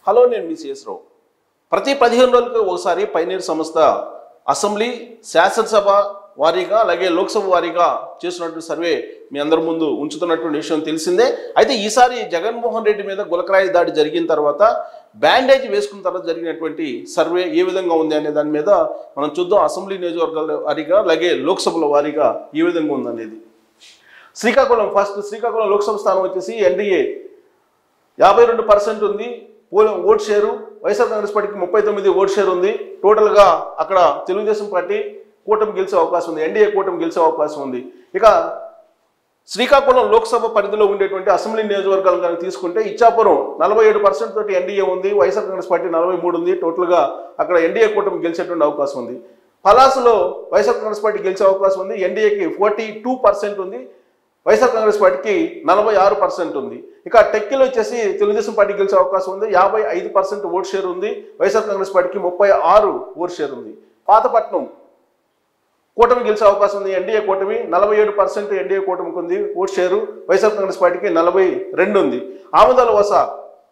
Hello, నేను మీ CS రావు. ప్రతి 15 రోజులకు ఒకసారి పైనీర్ సంస్థ అసెంబ్లీ, శాసనసభ వారీగా అలాగే లోక్సభ వారీగా చేస్తున్నటువంటి సర్వే మీ అందరి ముందు ఉంచుతున్నటువంటి విషయం తెలిసిందే. అయితే ఈసారి జగన్మోహన్ రెడ్డి మీద గులకరాయి దాడి జరిగిన తర్వాత బ్యాండేజ్ వేసుకున్న తర్వాత జరిగినటువంటి సర్వే ఏ విధంగా ఉంది అనే దాని మీద మనం చూద్దాం. అసెంబ్లీ నియోజకవర్గాల వారీగా అలాగే లోక్సభల వారీగా ఏ విధంగా ఉందనేది. శ్రీకాకుళం లోక్సభ స్థానం వచ్చేసి ఎన్డీఏ 52% ఉంది ఓట్ షేరు. వైఎస్ఆర్ కాంగ్రెస్ పార్టీకి 39 ఓట్ షేర్ ఉంది. టోటల్గా అక్కడ తెలుగుదేశం పార్టీ కూటమి గెలిచే అవకాశం ఉంది, ఎన్డీఏ కూటమి గెలిచే అవకాశం ఉంది. ఇక శ్రీకాకుళం లోక్సభ పరిధిలో ఉండేటువంటి అసెంబ్లీ నియోజకవర్గాలు కనుక తీసుకుంటే ఇచ్చాపురం 47% తోటి ఎన్డీఏ ఉంది, వైఎస్ఆర్ కాంగ్రెస్ పార్టీ 43 ఉంది. టోటల్గా అక్కడ ఎన్డీఏ కూటమి గెలిచేటువంటి అవకాశం ఉంది. పలాసలో వైఎస్ఆర్ కాంగ్రెస్ పార్టీ గెలిచే అవకాశం ఉంది, ఎన్డీఏకి 42% ఉంది, వైఎస్ఆర్ కాంగ్రెస్ పార్టీకి 46% ఉంది. ఇక టెక్కిలో వచ్చేసి తెలుగుదేశం పార్టీ గెలిచే అవకాశం ఉంది, 55% ఓట్ షేర్ ఉంది, వైఎస్ఆర్ కాంగ్రెస్ పార్టీకి 36 ఓట్ షేర్ ఉంది. పాతపట్నం కూటమి గెలిచే అవకాశం ఉంది, ఎన్డీఏ కూటమి 47% ఎన్డీఏ కూటమికి ఉంది ఓట్ షేరు, వైఎస్ఆర్ కాంగ్రెస్ పార్టీకి 42 ఉంది. ఆమదాల వస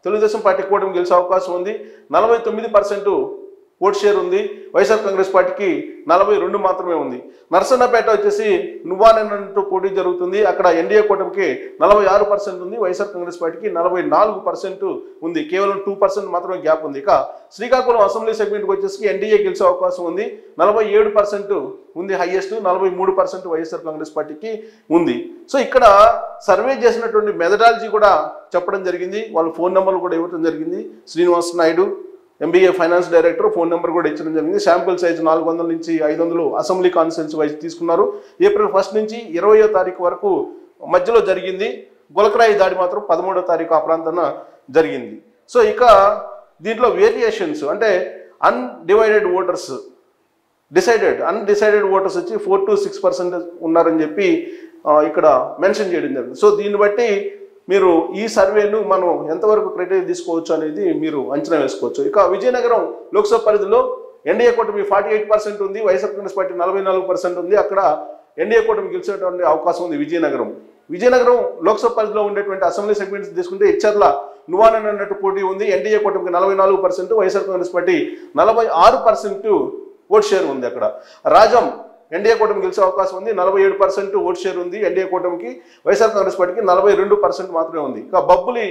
తెలుగుదేశం పార్టీ కూటమి గెలిచే అవకాశం ఉంది, 49% ఓట్ షేర్ ఉంది, వైఎస్ఆర్ కాంగ్రెస్ పార్టీకి 42 మాత్రమే ఉంది. నరసన్నపేట వచ్చేసి నువ్వానంటూ పోటీ జరుగుతుంది, అక్కడ ఎన్డీఏ కూటమికి 46% ఉంది, వైఎస్ఆర్ కాంగ్రెస్ పార్టీకి 44% ఉంది. కేవలం 2% మాత్రమే గ్యాప్ ఉంది. ఇక శ్రీకాకుళం అసెంబ్లీ సెగ్మెంట్కి వచ్చేసి ఎన్డీఏ గెలిచే అవకాశం ఉంది, 47% ఉంది హైయెస్ట్, 43% వైఎస్ఆర్ కాంగ్రెస్ పార్టీకి ఉంది. సో ఇక్కడ సర్వే చేసినటువంటి మెథడాలజీ కూడా చెప్పడం జరిగింది, వాళ్ళ ఫోన్ నెంబర్లు కూడా ఇవ్వడం జరిగింది. Srinivas Naidu MBA finance director phone number కూడా ఇచ్చడం జరిగింది. శాంపుల్ సైజ్ 400 నుంచి 500 అసెంబ్లీ కాన్స్టిట్యున్సీ వైజ్ తీసుకున్నారు. ఏప్రిల్ 1 నుంచి 20వ తారీఖు వరకు మధ్యలో జరిగింది. గులకరాయి దాడి మాత్రం 13వ తారీఖు ఆ ప్రాంతాన జరిగింది. సో ఇక దీంట్లో వేరియేషన్స్ అంటే అన్డిసైడెడ్ ఓటర్స్ వచ్చి 4 to 6% ఉన్నారని చెప్పి ఇక్కడ మెన్షన్ చేయడం జరిగింది. సో దీన్ని బట్టి మీరు ఈ సర్వేను మనం ఎంతవరకు క్రైటీరియా తీసుకోవచ్చు అనేది మీరు అంచనా వేసుకోవచ్చు. ఇక విజయనగరం లోక్సభ పరిధిలో ఎన్డీఏ కూటమి 48% ఉంది, వైఎస్ఆర్ కాంగ్రెస్ పార్టీ 44% ఉంది. అక్కడ ఎన్డీఏ కూటమి గెలిచేటువంటి అవకాశం ఉంది. విజయనగరం లోక్సభ పరిధిలో ఉండేటువంటి అసెంబ్లీ సెగ్మెంట్స్ తీసుకుంటే ఇచ్చర్ల నువ్వానన్ అన్నట్టు పోటీ ఉంది, ఎన్డీఏ కూటమికి 44%, YSR Congress party 46% vote share ఉంది. అక్కడ రాజం ఎన్డీఏ కూటమి గెలిచే అవకాశం ఉంది, 47% ఓట్ షేర్ ఉంది ఎన్డీఏ కూటమికి, వైఎస్ఆర్ కాంగ్రెస్ పార్టీకి 42% మాత్రమే ఉంది. ఇక బబ్బులి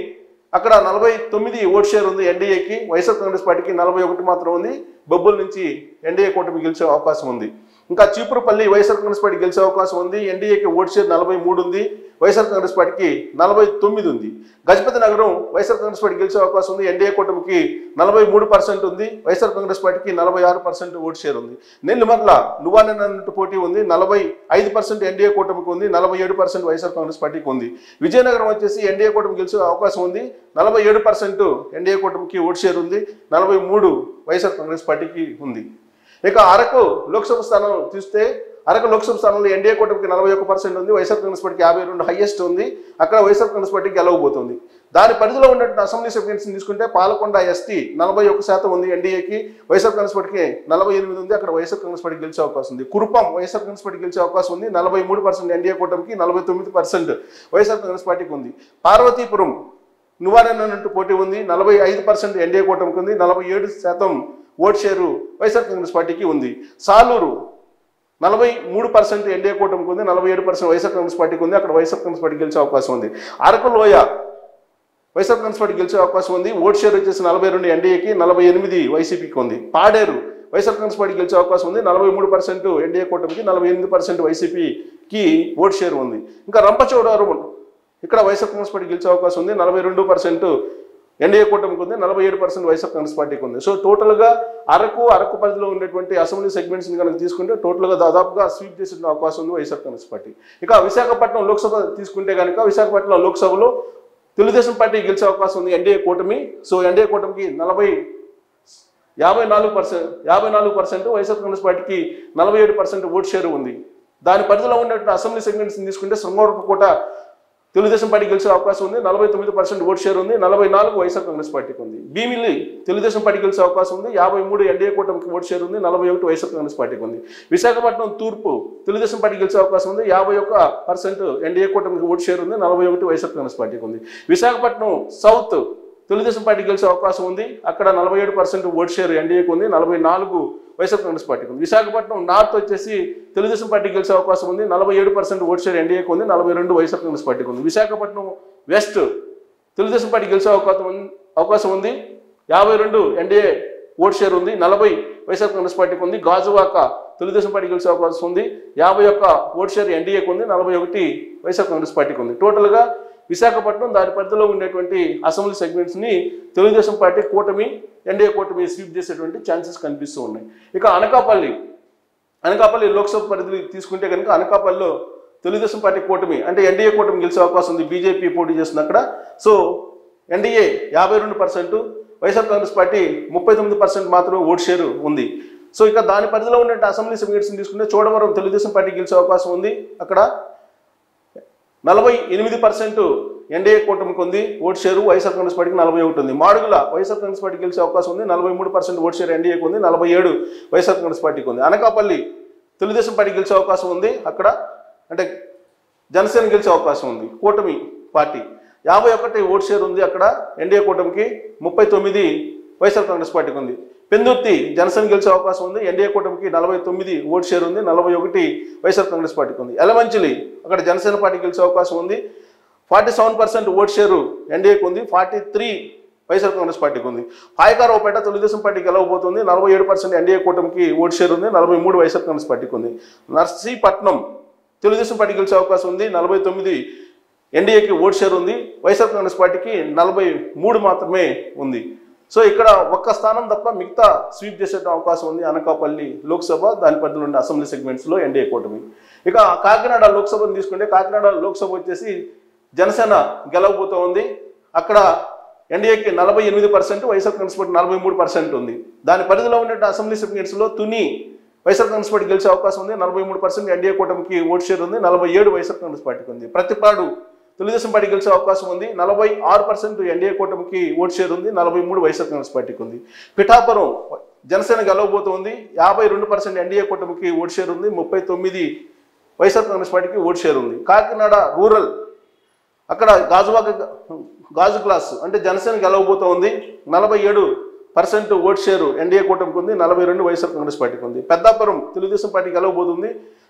అక్కడ 49 ఓట్ షేర్ ఉంది ఎన్డీఏకి, వైఎస్ఆర్ కాంగ్రెస్ పార్టీకి 41 మాత్రం ఉంది. బొబ్బుల నుంచి ఎన్డీఏ కూటమి గెలిచే అవకాశం ఉంది. ఇంకా చీపురుపల్లి వైఎస్ఆర్ కాంగ్రెస్ పార్టీ గెలిచే అవకాశం ఉంది, ఎన్డీఏకి ఓట్ షేర్ 43 ఉంది, వైఎస్ఆర్ కాంగ్రెస్ పార్టీకి 49 ఉంది. గజపతి నగరం వైఎస్ఆర్ కాంగ్రెస్ పార్టీ గెలిచే అవకాశం ఉంది, ఎన్డీఏ కూటమికి 43% ఉంది, వైఎస్ఆర్ కాంగ్రెస్ పార్టీకి 46% ఓట్ షేర్ ఉంది. నెల్లిమర్ల నువ్వానన్ అన్నట్టు పోటీ ఉంది, 45% ఎన్డీఏ కూటమికి ఉంది, 47% వైఎస్ఆర్ కాంగ్రెస్ పార్టీకి ఉంది. విజయనగరం వచ్చేసి ఎన్డీఏ కూటమి గెలిచే అవకాశం ఉంది, 47% ఎన్డీఏ కూటమికి ఓట్ షేర్ ఉంది, 43 వైఎస్ఆర్ కాంగ్రెస్ పార్టీకి ఉంది. ఇక అరకు లోక్సభ స్థానం చూస్తే అరకు లోక్సభ స్థానంలో ఎన్డీఏ కూటమికి 41% ఉంది, వైఎస్ఆర్ కాంగ్రెస్ పార్టీకి 52 హైయెస్ట్ ఉంది. అక్కడ వైఎస్ఆర్ కాంగ్రెస్ పార్టీకి గెలవబోతుంది. దాని పరిధిలో ఉన్నటువంటి అసెంబ్లీ సెగ్మెంట్స్ తీసుకుంటే పాలకొండ ఎస్టీ 41% ఉంది ఎన్డీఏకి, వైఎస్ఆర్ కాంగ్రెస్ పార్టీకి 48 ఉంది, అక్కడ వైఎస్ఆర్ కాంగ్రెస్ పార్టీకి గెలిచే అవకాశం ఉంది. కురుపం వైఎస్ఆర్ కాంగ్రెస్ పార్టీకి గెలిచే అవకాశం ఉంది, 43% ఎన్డీఏ కూటమికి, 49% వైఎస్ఆర్ కాంగ్రెస్ పార్టీకి ఉంది. పార్వతీపురం నువ్వానన్ అన్నట్టు పోటీ ఉంది, 45% ఎన్డీఏ కూటమికి ఉంది, 47% ఓట్ షేరు వైఎస్ఆర్ కాంగ్రెస్ పార్టీకి ఉంది. సాలూరు 43% ఎన్డీఏ కూటమికి ఉంది, 47% వైఎస్ఆర్ కాంగ్రెస్ పార్టీకి ఉంది, అక్కడ వైఎస్ఆర్ కాంగ్రెస్ పార్టీకి గెలిచే అవకాశం ఉంది. అరకు లోయ వైఎస్ఆర్ కాంగ్రెస్ పార్టీ గెలిచే అవకాశం ఉంది, ఓట్ షేర్ వచ్చేసి 42 ఎన్డీఏకి, 48 వైసీపీకి ఉంది. పాడేరు వైఎస్ఆర్ కాంగ్రెస్ పార్టీ గెలిచే అవకాశం ఉంది, 43% ఎన్డీఏ కూటమికి, 48% వైసీపీకి ఓట్ షేర్ ఉంది. ఇంకా రంపచోడవరం ఇక్కడ వైఎస్ఆర్ కాంగ్రెస్ పార్టీ గెలిచే అవకాశం ఉంది, 42% ఎన్డీఏ కూటమికి ఉంది, 47% వైఎస్ఆర్ కాంగ్రెస్ పార్టీకి ఉంది. సో టోటల్గా అరకు పరిధిలో ఉండేటువంటి అసెంబ్లీ సెగ్మెంట్స్ని కనుక తీసుకుంటే టోటల్గా దాదాపుగా స్వీప్ చేసే అవకాశం ఉంది వైఎస్ఆర్ కాంగ్రెస్ పార్టీ. ఇక విశాఖపట్నం లోక్సభ తీసుకుంటే కనుక విశాఖపట్నం లోక్సభలో తెలుగుదేశం పార్టీ గెలిచే అవకాశం ఉంది ఎన్డీఏ కూటమి. సో ఎన్డీఏ కూటమికి 54%, వైఎస్ఆర్ కాంగ్రెస్ పార్టీకి 47% ఓట్ షేర్ ఉంది. దాని పరిధిలో ఉన్నటువంటి అసెంబ్లీ సెగ్మెంట్స్ని తీసుకుంటే శృంగవరపుకోట తెలుగుదేశం పార్టీ గెలిచే అవకాశం ఉంది, 49% ఓట్ షేర్ ఉంది, 44 వైఎస్ఆర్ కాంగ్రెస్ పార్టీకి ఉంది. భీమిలి తెలుగుదేశం పార్టీ గెలిచే అవకాశం ఉంది, 53 ఎన్డీఏ కూటమికి ఓట్ షేర్ ఉంది, 41 వైఎస్ఆర్ కాంగ్రెస్ పార్టీకి ఉంది. విశాఖపట్నం తూర్పు తెలుగుదేశం పార్టీ గెలిచే అవకాశం ఉంది, 51% ఎన్డీఏ కూటమికి ఓట్ షేర్ ఉంది, 41 వైఎస్ఆర్ కాంగ్రెస్ పార్టీకి ఉంది. విశాఖపట్నం సౌత్ తెలుగుదేశం పార్టీ గెలిచే అవకాశం ఉంది. అక్కడ 47% ఓట్ షేర్ ఎన్డీఏకి ఉంది, 44 వైఎస్ఆర్ కాంగ్రెస్ పార్టీకి ఉంది. విశాఖపట్నం నార్త్ వచ్చేసి తెలుగుదేశం పార్టీ గెలిచే అవకాశం ఉంది, 47% ఓట్ షేర్ ఎన్డీఏకి ఉంది, 42 వైఎస్ఆర్ కాంగ్రెస్ పార్టీకి ఉంది. విశాఖపట్నం వెస్ట్ తెలుగుదేశం పార్టీ గెలిచే అవకాశం ఉంది, 52 ఎన్డీఏ ఓట్ షేర్ ఉంది, 40 వైఎస్ఆర్ కాంగ్రెస్ పార్టీకి ఉంది. గాజువాక తెలుగుదేశం పార్టీ గెలిచే అవకాశం ఉంది, 51 ఓట్ షేర్ ఎన్డీఏకి ఉంది, 41 వైఎస్ఆర్ కాంగ్రెస్ పార్టీకి ఉంది. టోటల్గా విశాఖపట్నం దాని పరిధిలో ఉన్నటువంటి అసెంబ్లీ సెగ్మెంట్స్ని తెలుగుదేశం పార్టీ కూటమి ఎన్డీఏ కూటమి స్వీప్ చేసేటువంటి ఛాన్సెస్ కనిపిస్తూ ఉన్నాయి. ఇక అనకాపల్లి లోక్సభ పరిధి తీసుకుంటే కనుక అనకాపల్లిలో తెలుగుదేశం పార్టీ కూటమి అంటే ఎన్డీఏ కూటమి గెలిచే అవకాశం ఉంది, బీజేపీ పోటీ చేస్తుంది అక్కడ. So NDA 52%, YSR Congress party 39% మాత్రమే ఓట్ షేర్ ఉంది. సో ఇక దాని పరిధిలో ఉన్న అసెంబ్లీ సెగ్మెంట్స్ని తీసుకుంటే చోడవరం తెలుగుదేశం పార్టీ గెలిచే అవకాశం ఉంది, అక్కడ 48% ఎన్డీఏ కూటమికి ఉంది ఓట్ షేరు, వైఎస్ఆర్ కాంగ్రెస్ పార్టీకి 41 ఉంది. మాడుగుల వైఎస్ఆర్ కాంగ్రెస్ పార్టీ గెలిచే అవకాశం ఉంది, 43% ఓట్ షేర్ ఎన్డీఏకి ఉంది, 47 వైఎస్ఆర్ కాంగ్రెస్ పార్టీకి ఉంది. అనకాపల్లి తెలుగుదేశం పార్టీ గెలిచే అవకాశం ఉంది, అక్కడ అంటే జనసేన గెలిచే అవకాశం ఉంది కూటమి పార్టీ, 51 ఓట్ షేర్ ఉంది అక్కడ ఎన్డీఏ కూటమికి, 39 వైఎస్ఆర్ కాంగ్రెస్ పార్టీకి ఉంది. పెందుర్తి జనసేన గెలిచే అవకాశం ఉంది, ఎన్డీఏ కూటమికి 49 ఓట్ షేర్ ఉంది, 41 వైఎస్ఆర్ కాంగ్రెస్ పార్టీకి ఉంది. ఎలమంచిలి అక్కడ జనసేన పార్టీ గెలిచే అవకాశం ఉంది, 47% ఓట్ షేరు ఎన్డీఏకి ఉంది, 43 వైఎస్ఆర్ కాంగ్రెస్ పార్టీకి ఉంది. పాయకారావుపేట తెలుగుదేశం పార్టీ గెలవబోతుంది, 47% ఎన్డీఏ కూటమికి ఓట్ షేర్ ఉంది, 43 వైఎస్ఆర్ కాంగ్రెస్ పార్టీకి ఉంది. నర్సీపట్నం తెలుగుదేశం పార్టీ గెలిచే అవకాశం ఉంది, 49 ఎన్డీఏకి ఓట్ షేర్ ఉంది, వైఎస్ఆర్ కాంగ్రెస్ పార్టీకి 43 మాత్రమే ఉంది. సో ఇక్కడ ఒక్క స్థానం తప్ప మిగతా స్వీప్ చేసే అవకాశం ఉంది అనకాపల్లి లోక్సభ దాని పరిధిలో ఉన్న అసెంబ్లీ సెగ్మెంట్స్లో ఎన్డీఏ కూటమి. ఇక కాకినాడ లోక్సభను తీసుకుంటే కాకినాడ లోక్సభ వచ్చేసి జనసేన గెలవబోతూ ఉంది, అక్కడ ఎన్డీఏకి 48%, వైఎస్ఆర్ కాంగ్రెస్ పార్టీ 43% ఉంది. దాని పరిధిలో ఉన్న అసెంబ్లీ సెగ్మెంట్స్లో తుని వైఎస్ఆర్ కాంగ్రెస్ పార్టీ గెలిచే అవకాశం ఉంది, 43% ఎన్డీఏ కూటమికి ఓట్ షేర్ ఉంది, 47 వైఎస్ఆర్ కాంగ్రెస్ పార్టీకి ఉంది. ప్రతిపాడు తెలుగుదేశం పార్టీ గెలిచే అవకాశం ఉంది, 46% ఎన్డీఏ కూటమికి ఓట్ షేర్ ఉంది, 43 వైఎస్ఆర్ కాంగ్రెస్ పార్టీకి ఉంది. పిఠాపురం జనసేన గెలవబోతుంది, 52% ఎన్డీఏ కూటమికి ఓట్ షేర్ ఉంది, 39 వైఎస్ఆర్ కాంగ్రెస్ పార్టీకి ఓట్ షేర్ ఉంది. కాకినాడ రూరల్ అక్కడ గాజు క్లాస్ అంటే జనసేన గెలవబోతూ ఉంది, 47% ఓట్ షేరు ఎన్డీఏ కూటమికి ఉంది, 42 వైఎస్ఆర్ కాంగ్రెస్ పార్టీకి ఉంది. పెద్దాపురం తెలుగుదేశం పార్టీ గెలవబోతుంది,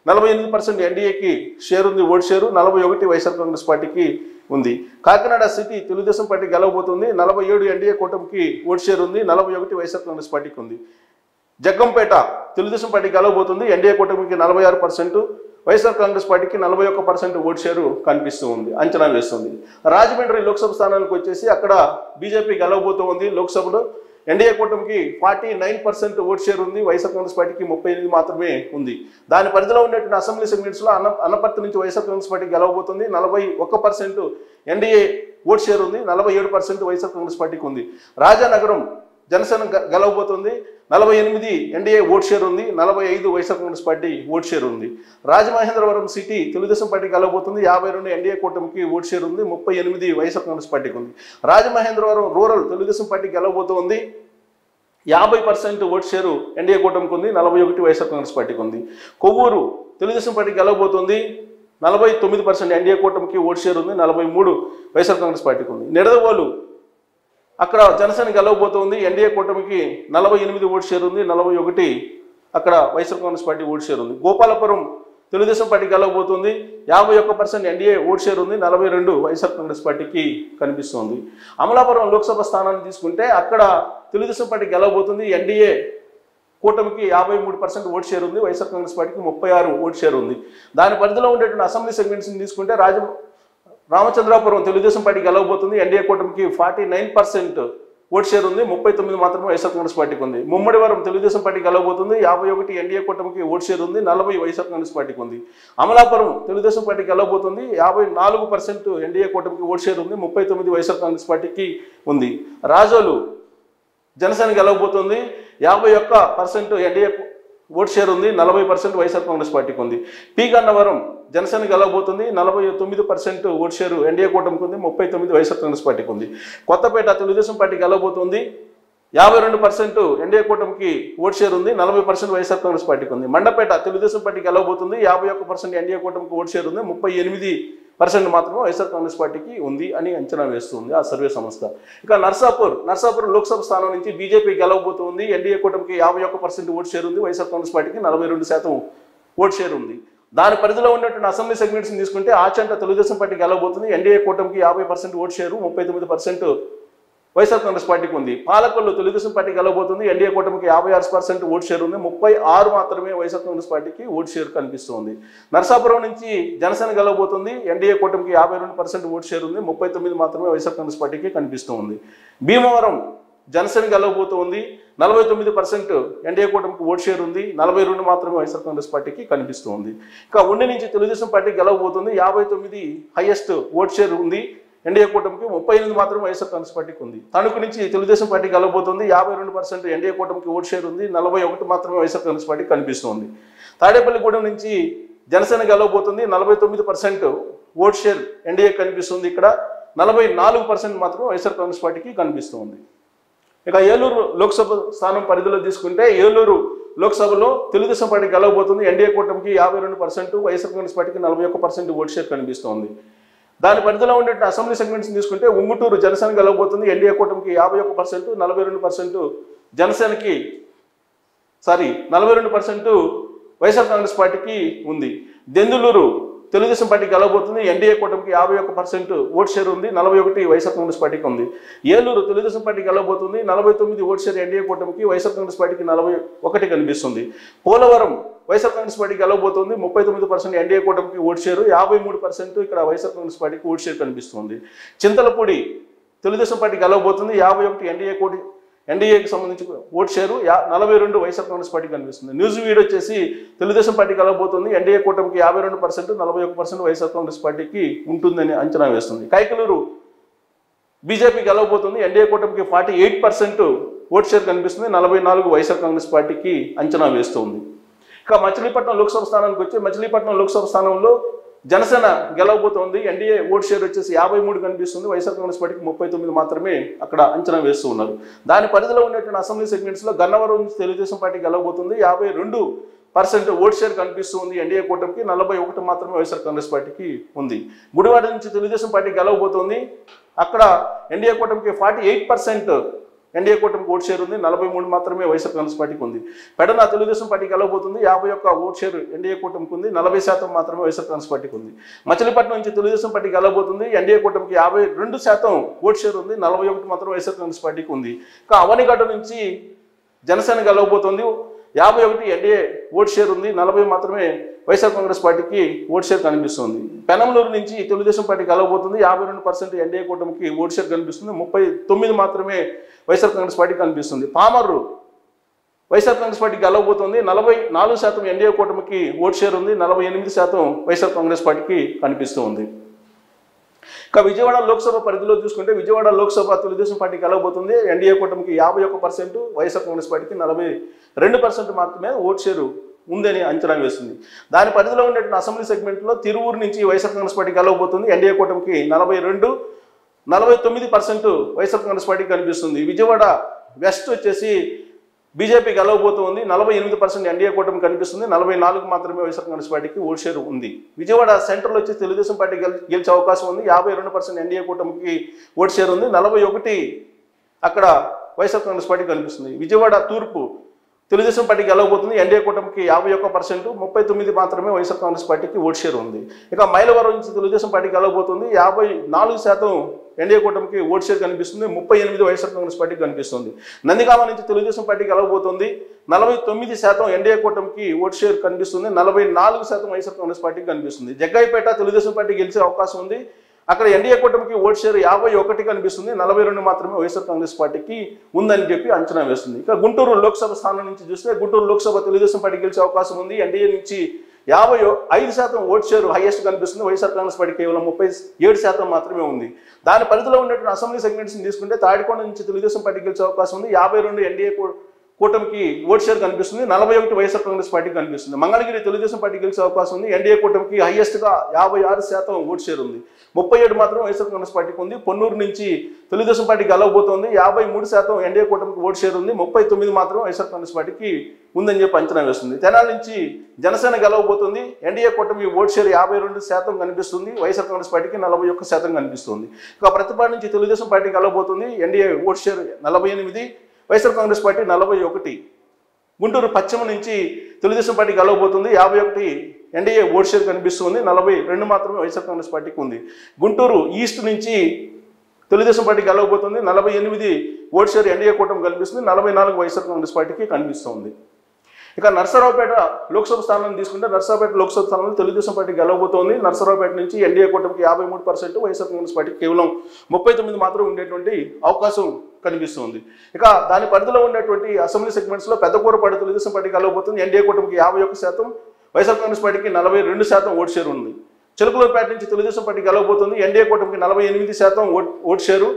48% ఎన్డీఏకి షేర్ ఉంది ఓట్ షేరు, 41 వైఎస్ఆర్ కాంగ్రెస్ పార్టీకి ఉంది. కాకినాడ సిటీ తెలుగుదేశం పార్టీ గెలవబోతుంది, 47 ఎన్డీఏ కూటమికి ఓట్ షేర్ ఉంది, 41 వైఎస్ఆర్ కాంగ్రెస్ పార్టీకి ఉంది. జగ్గంపేట తెలుగుదేశం పార్టీ గెలవబోతుంది, ఎన్డీఏ కూటమికి 46%, వైఎస్ఆర్ కాంగ్రెస్ పార్టీకి 41% ఓట్ షేరు కనిపిస్తూ ఉంది, అంచనా వేస్తుంది. రాజమండ్రి లోక్సభ స్థానానికి వచ్చేసి అక్కడ బీజేపీ గెలవబోతూ ఉంది లోక్సభలో, ఎన్డీఏ కూటమికి 49% ఓట్ షేర్ ఉంది, వైఎస్ఆర్ కాంగ్రెస్ పార్టీకి 38 మాత్రమే ఉంది. దాని పరిధిలో ఉన్నటువంటి అసెంబ్లీ సెగ్మెంట్స్లో అన్నపర్తి నుంచి వైఎస్ఆర్ కాంగ్రెస్ పార్టీ గెలవబోతుంది, 41% ఎన్డీఏ ఓట్ షేర్ ఉంది, 47% వైఎస్ఆర్ కాంగ్రెస్ పార్టీకి ఉంది. రాజానగరం జనసేన గెలవబోతుంది, 48 ఎన్డీఏ ఓట్ షేర్ ఉంది, 45 YSR Congress party vote share ఉంది. రాజమహేంద్రవరం సిటీ తెలుగుదేశం పార్టీ గెలవబోతుంది, 52 ఎన్డీఏ కూటమికి ఓట్ షేర్ ఉంది, 38 వైఎస్ఆర్ కాంగ్రెస్ పార్టీకి ఉంది. రాజమహేంద్రవరం రూరల్ తెలుగుదేశం పార్టీ గెలవబోతుంది, 50% ఓట్ షేరు ఎన్డీఏ కూటమికి ఉంది, 41 వైఎస్ఆర్ కాంగ్రెస్ పార్టీకి ఉంది. కొవ్వూరు తెలుగుదేశం పార్టీ గెలవబోతుంది, 49% ఎన్డీఏ కూటమికి ఓట్ షేర్ ఉంది, 43 వైఎస్ఆర్ కాంగ్రెస్ పార్టీకి ఉంది. నిడదవోలు అక్కడ జనసేన గెలవబోతుంది, ఎన్డీఏ కూటమికి 48 ఓట్ షేర్ ఉంది, 41 అక్కడ YSR Congress party vote share ఉంది. గోపాలపురం తెలుగుదేశం పార్టీ గెలవబోతుంది, 51% ఎన్డీఏ ఓట్ షేర్ ఉంది, 42 వైఎస్ఆర్ కాంగ్రెస్ పార్టీకి కనిపిస్తుంది. అమలాపురం లోక్సభ స్థానాన్ని తీసుకుంటే అక్కడ తెలుగుదేశం పార్టీ గెలవబోతుంది, ఎన్డీఏ కూటమికి 53% ఓట్ షేర్ ఉంది, వైఎస్ఆర్ కాంగ్రెస్ పార్టీకి 36 ఓట్ షేర్ ఉంది. దాని పరిధిలో ఉండేటువంటి అసెంబ్లీ సెగ్మెంట్స్ని తీసుకుంటే రామచంద్రాపురం తెలుగుదేశం పార్టీ గెలవబోతుంది, ఎన్డీఏ కూటమికి 49% ఓట్ షేర్ ఉంది, 39 మాత్రమే వైఎస్ఆర్ కాంగ్రెస్ పార్టీకి ఉంది. ముమ్మడివరం తెలుగుదేశం పార్టీ గెలవబోతుంది, 51 ఎన్డీఏ కూటమికి ఓట్ షేర్ ఉంది, 40 వైఎస్ఆర్ కాంగ్రెస్ పార్టీకి ఉంది. అమలాపురం తెలుగుదేశం పార్టీ గెలవబోతుంది, 54% ఎన్డీఏ కూటమికి ఓట్ షేర్ ఉంది, 39 వైఎస్ఆర్ కాంగ్రెస్ పార్టీకి ఉంది. రాజోలు జనసేన గెలవబోతుంది, 51% ఎన్డీఏ ఓట్ షేర్ ఉంది, 40% వైఎస్ఆర్ కాంగ్రెస్ పార్టీకి ఉంది. పి గన్నవరం జనసేన గెలవబోతుంది, 49% ఓట్ షేరు ఎన్డీఏ కూటమికి ఉంది, 39 వైఎస్ఆర్ కాంగ్రెస్ పార్టీకి ఉంది. కొత్తపేట తెలుగుదేశం పార్టీ గెలవబోతుంది, 52% ఎన్డీఏ కూటమికి ఓట్ షేర్ ఉంది, 40% వైఎస్ఆర్ కాంగ్రెస్ పార్టీకి ఉంది. మండపేట తెలుగుదేశం పార్టీ గెలవబోతుంది, 51% ఎన్డీఏ కూటమికి ఓట్ షేర్ ఉంది, 38 మాత్రమే వైఎస్ఆర్ కాంగ్రెస్ పార్టీకి ఉంది అని అంచనా వేస్తుంది ఆ సర్వే సంస్థ. ఇక నర్సాపూర్ లోక్సభ స్థానం నుంచి బీజేపీ గెలవబోతుంది. ఎన్డీఏ కూటమికి 51% ఓటు షేర్ ఉంది, వైఎస్ఆర్ కాంగ్రెస్ పార్టీకి 42% ఓటు షేర్ ఉంది. దాని పరిధిలో ఉన్నటువంటి అసెంబ్లీ సెగ్మెంట్స్ తీసుకుంటే ఆచంట తెలుగుదేశం పార్టీ గెలవబోతుంది. ఎన్డీఏ కూటమికి 50% ఓటు షేరు, 39% వైఎస్ఆర్ కాంగ్రెస్ పార్టీకి ఉంది. పాలకొల్లు తెలుగుదేశం పార్టీ గెలవబోతుంది. ఎన్డీఏ కూటమికి 56% ఓటు షేర్ ఉంది, 36 మాత్రమే వైఎస్ఆర్ కాంగ్రెస్ పార్టీకి ఓటు షేర్ కనిపిస్తుంది. నరసాపురం నుంచి జనసేన గెలవబోతుంది. ఎన్డీఏ కూటమికి 52% ఓటు షేర్ ఉంది, 39 మాత్రమే వైఎస్ఆర్ కాంగ్రెస్ పార్టీకి కనిపిస్తుంది. భీమవరం జనసేన గెలవబోతుంది. 49% ఎన్డీఏ కూటమికి ఓటు షేర్ ఉంది, 42 మాత్రమే వైఎస్ఆర్ కాంగ్రెస్ పార్టీకి కనిపిస్తుంది. ఇక ఉండి నుంచి Telugu Desam party గెలవబోతుంది. 59 highest vote share ఉంది, ఎన్డీఏ కూటమికి 38 మాత్రం వైఎస్ఆర్ కాంగ్రెస్ పార్టీకి ఉంది. తణుకు నుంచి తెలుగుదేశం పార్టీ గెలవబోతుంది. 52% ఎన్డీఏ కూటమికి ఓటు షేర్ ఉంది, 41 మాత్రమే వైఎస్ఆర్ కాంగ్రెస్ పార్టీకి కనిపిస్తుంది. తాడేపల్లిగూడెం నుంచి జనసేన గెలవబోతుంది. 49% ఓటు షేర్ ఎన్డీఏ కనిపిస్తుంది. ఇక్కడ 44% మాత్రం వైఎస్ఆర్ కాంగ్రెస్ పార్టీకి కనిపిస్తుంది. ఇక ఏలూరు లోక్సభ స్థానం పరిధిలో తీసుకుంటే ఏలూరు లోక్సభలో తెలుగుదేశం పార్టీ గెలవబోతుంది. ఎన్డీఏ కూటమికి 52%, వైఎస్ఆర్ కాంగ్రెస్ పార్టీకి 41% ఓటు షేర్ కనిపిస్తుంది. దాని పరిధిలో ఉండే అసెంబ్లీ సెగ్మెంట్స్ తీసుకుంటే ఉంగుటూరు జనసేన గెలవబోతుంది. ఎన్డీఏ కూటమికి 51%, 42% జనసేనకి 42% వైఎస్ఆర్ కాంగ్రెస్ పార్టీకి ఉంది. దెందులూరు తెలుగుదేశం పార్టీ గెలవబోతుంది. ఎన్డీఏ కూటమికి 51% ఓటు షేర్ ఉంది, 41 వైఎస్ఆర్ కాంగ్రెస్ పార్టీకి ఉంది. ఏలూరు తెలుగుదేశం పార్టీ గెలవబోతుంది. 49 ఓటు షేర్ ఎన్డీఏ కూటమికి, వైఎస్ఆర్ కాంగ్రెస్ పార్టీకి 41 కనిపిస్తుంది. పోలవరం వైఎస్ఆర్ కాంగ్రెస్ పార్టీ గెలవబోతుంది. 39% ఎన్డీఏ కూటమికి ఓటు షేరు, 53% ఇక్కడ వైఎస్ఆర్ కాంగ్రెస్ పార్టీకి ఓటు షేర్ కనిపిస్తుంది. చింతలపూడి తెలుగుదేశం పార్టీ గెలవబోతుంది. 51 ఎన్డీఏకి సంబంధించి vote share, 42 YSR Congress party కనిపిస్తుంది. న్యూస్ వీడ్ వచ్చేసి తెలుగుదేశం పార్టీ గెలవబోతుంది. ఎన్డీఏ కూటమికి 52%, 41% వైఎస్ఆర్ కాంగ్రెస్ పార్టీకి ఉంటుందని అంచనా వేస్తుంది. కైకలూరు బీజేపీ గెలవబోతుంది. ఎన్డీఏ కూటమికి 48% ఓటు షేర్ కనిపిస్తుంది, 44 వైఎస్ఆర్ కాంగ్రెస్ పార్టీకి అంచనా వేస్తుంది. ఇక మచిలీపట్నం లోక్సభ స్థానానికి వచ్చి మచిలీపట్నం లోక్సభ స్థానంలో జనసేన గెలవబోతోంది. ఎన్డీఏ ఓటు షేర్ వచ్చేసి 53 కనిపిస్తుంది, వైఎస్ఆర్ కాంగ్రెస్ పార్టీకి 39 మాత్రమే అక్కడ అంచనా వేస్తూ ఉన్నారు. దాని పరిధిలో ఉన్నటువంటి అసెంబ్లీ సెగ్మెంట్స్లో గన్నవరం నుంచి తెలుగుదేశం పార్టీ గెలవబోతుంది. 52% ఓటు షేర్ కనిపిస్తుంది ఎన్డీఏ కూటమికి, 41 మాత్రమే వైఎస్ఆర్ కాంగ్రెస్ పార్టీకి ఉంది. గుడివాడ నుంచి తెలుగుదేశం పార్టీ గెలవబోతోంది. అక్కడ ఎన్డీఏ కూటమికి 48% ఎన్డీఏ కూటమికి ఓటు షేర్ ఉంది, 43 మాత్రమే వైఎస్ఆర్ కాంగ్రెస్ పార్టీకి ఉంది. పెడన తెలుగుదేశం పార్టీ గెలవబోతుంది. 51 ఓటు షేర్ ఎన్డీఏ కూటమికి ఉంది, 40% మాత్రమే వైఎస్ఆర్ కాంగ్రెస్ పార్టీకి ఉంది. మచిలీపట్నం నుంచి తెలుగుదేశం పార్టీ గెలవబోతుంది. ఎన్డీఏ కూటమికి 52% ఓటు షేర్ ఉంది, 41 మాత్రం వైఎస్ఆర్ కాంగ్రెస్ పార్టీకి ఉంది. ఇక అవనిగడ్డ నుంచి జనసేన గెలవబోతుంది. 51 ఎన్డీఏ ఓటు షేర్ ఉంది, 40 మాత్రమే వైఎస్ఆర్ కాంగ్రెస్ పార్టీకి ఓటు షేర్ కనిపిస్తుంది. పెనంలూరు నుంచి తెలుగుదేశం పార్టీ గెలవబోతుంది. 52% ఎన్డీఏ కూటమికి ఓటు షేర్ కనిపిస్తుంది, 39 మాత్రమే వైఎస్ఆర్ కాంగ్రెస్ పార్టీ కనిపిస్తుంది. పామర్రు వైఎస్ఆర్ కాంగ్రెస్ పార్టీ గెలవబోతుంది. 44% ఎన్డీఏ కూటమికి ఓటు షేర్ ఉంది, 48% వైఎస్ఆర్ కాంగ్రెస్ పార్టీకి కనిపిస్తూ ఉంది. ఇక విజయవాడ లోక్సభ పరిధిలో చూసుకుంటే విజయవాడ లోక్సభ తెలుగుదేశం పార్టీ గెలవబోతుంది. ఎన్డీఏ కూటమికి 51%, వైఎస్ఆర్ కాంగ్రెస్ పార్టీకి 42% మాత్రమే ఓటు షేరు ఉందని అంచనా వేస్తుంది. దాని పరిధిలో ఉండేటువంటి అసెంబ్లీ సెగ్మెంట్లో తిరువూరు నుంచి వైఎస్ఆర్ కాంగ్రెస్ పార్టీ గెలవబోతుంది. ఎన్డీఏ కూటమికి 42, 49% వైఎస్ఆర్ కాంగ్రెస్ పార్టీ కనిపిస్తుంది. విజయవాడ వెస్ట్ వచ్చేసి బీజేపీ గెలవబోతుంది. 48% ఎన్డీఏ కూటమి కనిపిస్తుంది, 44 మాత్రమే వైఎస్ఆర్ కాంగ్రెస్ పార్టీకి ఓటు షేర్ ఉంది. విజయవాడ సెంట్రల్ వచ్చి తెలుగుదేశం పార్టీ గెలిచే అవకాశం ఉంది. 52% ఎన్డీఏ కూటమికి ఓటు షేర్ ఉంది, 41 అక్కడ వైఎస్ఆర్ కాంగ్రెస్ పార్టీ కనిపిస్తుంది. విజయవాడ తూర్పు తెలుగుదేశం పార్టీ గెలవబోతుంది. ఎన్డీఏ కూటమికి 51%, 39 మాత్రమే వైఎస్ఆర్ కాంగ్రెస్ పార్టీకి ఓటు షేర్ ఉంది. ఇక మైలవరం నుంచి తెలుగుదేశం పార్టీ గెలవబోతుంది. 54% ఎన్డీఏ కూటమికి ఓటు షేర్ కనిపిస్తుంది, 38 వైఎస్ఆర్ కాంగ్రెస్ పార్టీకి కనిపిస్తుంది. నందిగామ నుంచి తెలుగుదేశం పార్టీ గెలవబోతుంది. 49% ఎన్డీఏ కూటమికి ఓటు షేర్ కనిపిస్తుంది, 44% వైఎస్ఆర్ కాంగ్రెస్ పార్టీకి కనిపిస్తుంది. జగ్గాయిపేట తెలుగుదేశం పార్టీ గెలిచే అవకాశం ఉంది. అక్కడ ఎన్డీఏ కూటమికి ఓటు షేర్ 51 కనిపిస్తుంది, 42 మాత్రమే వైఎస్ఆర్ కాంగ్రెస్ పార్టీకి ఉందని చెప్పి అంచనా వేస్తుంది. ఇక గుంటూరు లోక్సభ స్థానం నుంచి చూస్తే గుంటూరు లోక్సభ తెలుగుదేశం పార్టీ గెలిచే అవకాశం ఉంది. ఎన్డీఏ నుంచి 55% ఓటు షేర్ హైయెస్ట్ కనిపిస్తుంది, వైఎస్ఆర్ కాంగ్రెస్ పార్టీ కేవలం 37% మాత్రమే ఉంది. దాని పరిధిలో ఉన్నటువంటి అసెంబ్లీ సెగ్మెంట్స్ని తీసుకుంటే తాడికొండ నుంచి తెలుగుదేశం పార్టీ గెలిచే అవకాశం ఉంది. 52 ఎన్డీఏ కూటమికి ఓట్ షేర్ కనిపిస్తుంది, 41 వైఎస్ఆర్ కాంగ్రెస్ పార్టీకి కనిపిస్తుంది. మంగళగిరి తెలుగుదేశం పార్టీ గెలిచే అవకాశం ఉంది. ఎన్డీఏ కూటమికి హైయెస్ట్గా 56% ఓట్ షేర్ ఉంది, 37 మాత్రం వైఎస్ఆర్ కాంగ్రెస్ పార్టీకి ఉంది. పొన్నూరు నుంచి తెలుగుదేశం పార్టీ గెలవబోతోంది, 53% ఎన్డీఏ కూటమికి ఓట్ షేర్ ఉంది, 39 మాత్రం వైఎస్ఆర్ కాంగ్రెస్ పార్టీకి ఉందని చెప్పి అంచనా వేస్తుంది. తెనాలి నుంచి జనసేన గెలవబోతుంది, ఎన్డీఏ కూటమి ఓట్ షేర్ 52% కనిపిస్తుంది, వైఎస్ఆర్ కాంగ్రెస్ పార్టీకి 41% కనిపిస్తుంది. ఇక ప్రతిపాడు నుంచి తెలుగుదేశం పార్టీ గెలవబోతుంది, NDA vote share 48, YSR Congress party 41. Guntur పశ్చిమ నుంచి తెలుగుదేశం పార్టీ గెలవబోతుంది, 51 ఎన్డీఏ ఓట్ షేర్ కనిపిస్తుంది, 42 మాత్రమే వైఎస్ఆర్ కాంగ్రెస్ పార్టీకి ఉంది. గుంటూరు ఈస్ట్ నుంచి తెలుగుదేశం పార్టీ గెలవబోతుంది, 48 ఓట్ షేర్ ఎన్డీఏ కూటమి కనిపిస్తుంది, 44 వైఎస్ఆర్ కాంగ్రెస్ పార్టీకి కనిపిస్తుంది. ఇక నర్సరావుపేట లోక్సభ స్థానాన్ని తీసుకుంటే నర్సరావుపేట లోక్సభ స్థానంలో తెలుగుదేశం పార్టీ గెలవబోతోంది. నర్సరావుపేట నుంచి ఎన్డీఏ కూటమికి 53%, వైఎస్ఆర్ కాంగ్రెస్ పార్టీకి కేవలం 39 మాత్రం ఉండేటువంటి అవకాశం కనిపిస్తుంది. ఇక దాని పరిధిలో ఉన్నటువంటి అసెంబ్లీ సెగ్మెంట్స్లో పెద్దకూరపాడు తెలుగుదేశం పార్టీ గెలవబోతుంది, ఎన్డీఏ కూటమికి 51%, వైఎస్ఆర్ కాంగ్రెస్ పార్టీకి 42% ఓట్ షేర్ ఉంది. చిలకలూరుపేట నుంచి తెలుగుదేశం పార్టీ గెలవబోతుంది, ఎన్డీఏ కూటమికి 48% ఓట్ షేరు,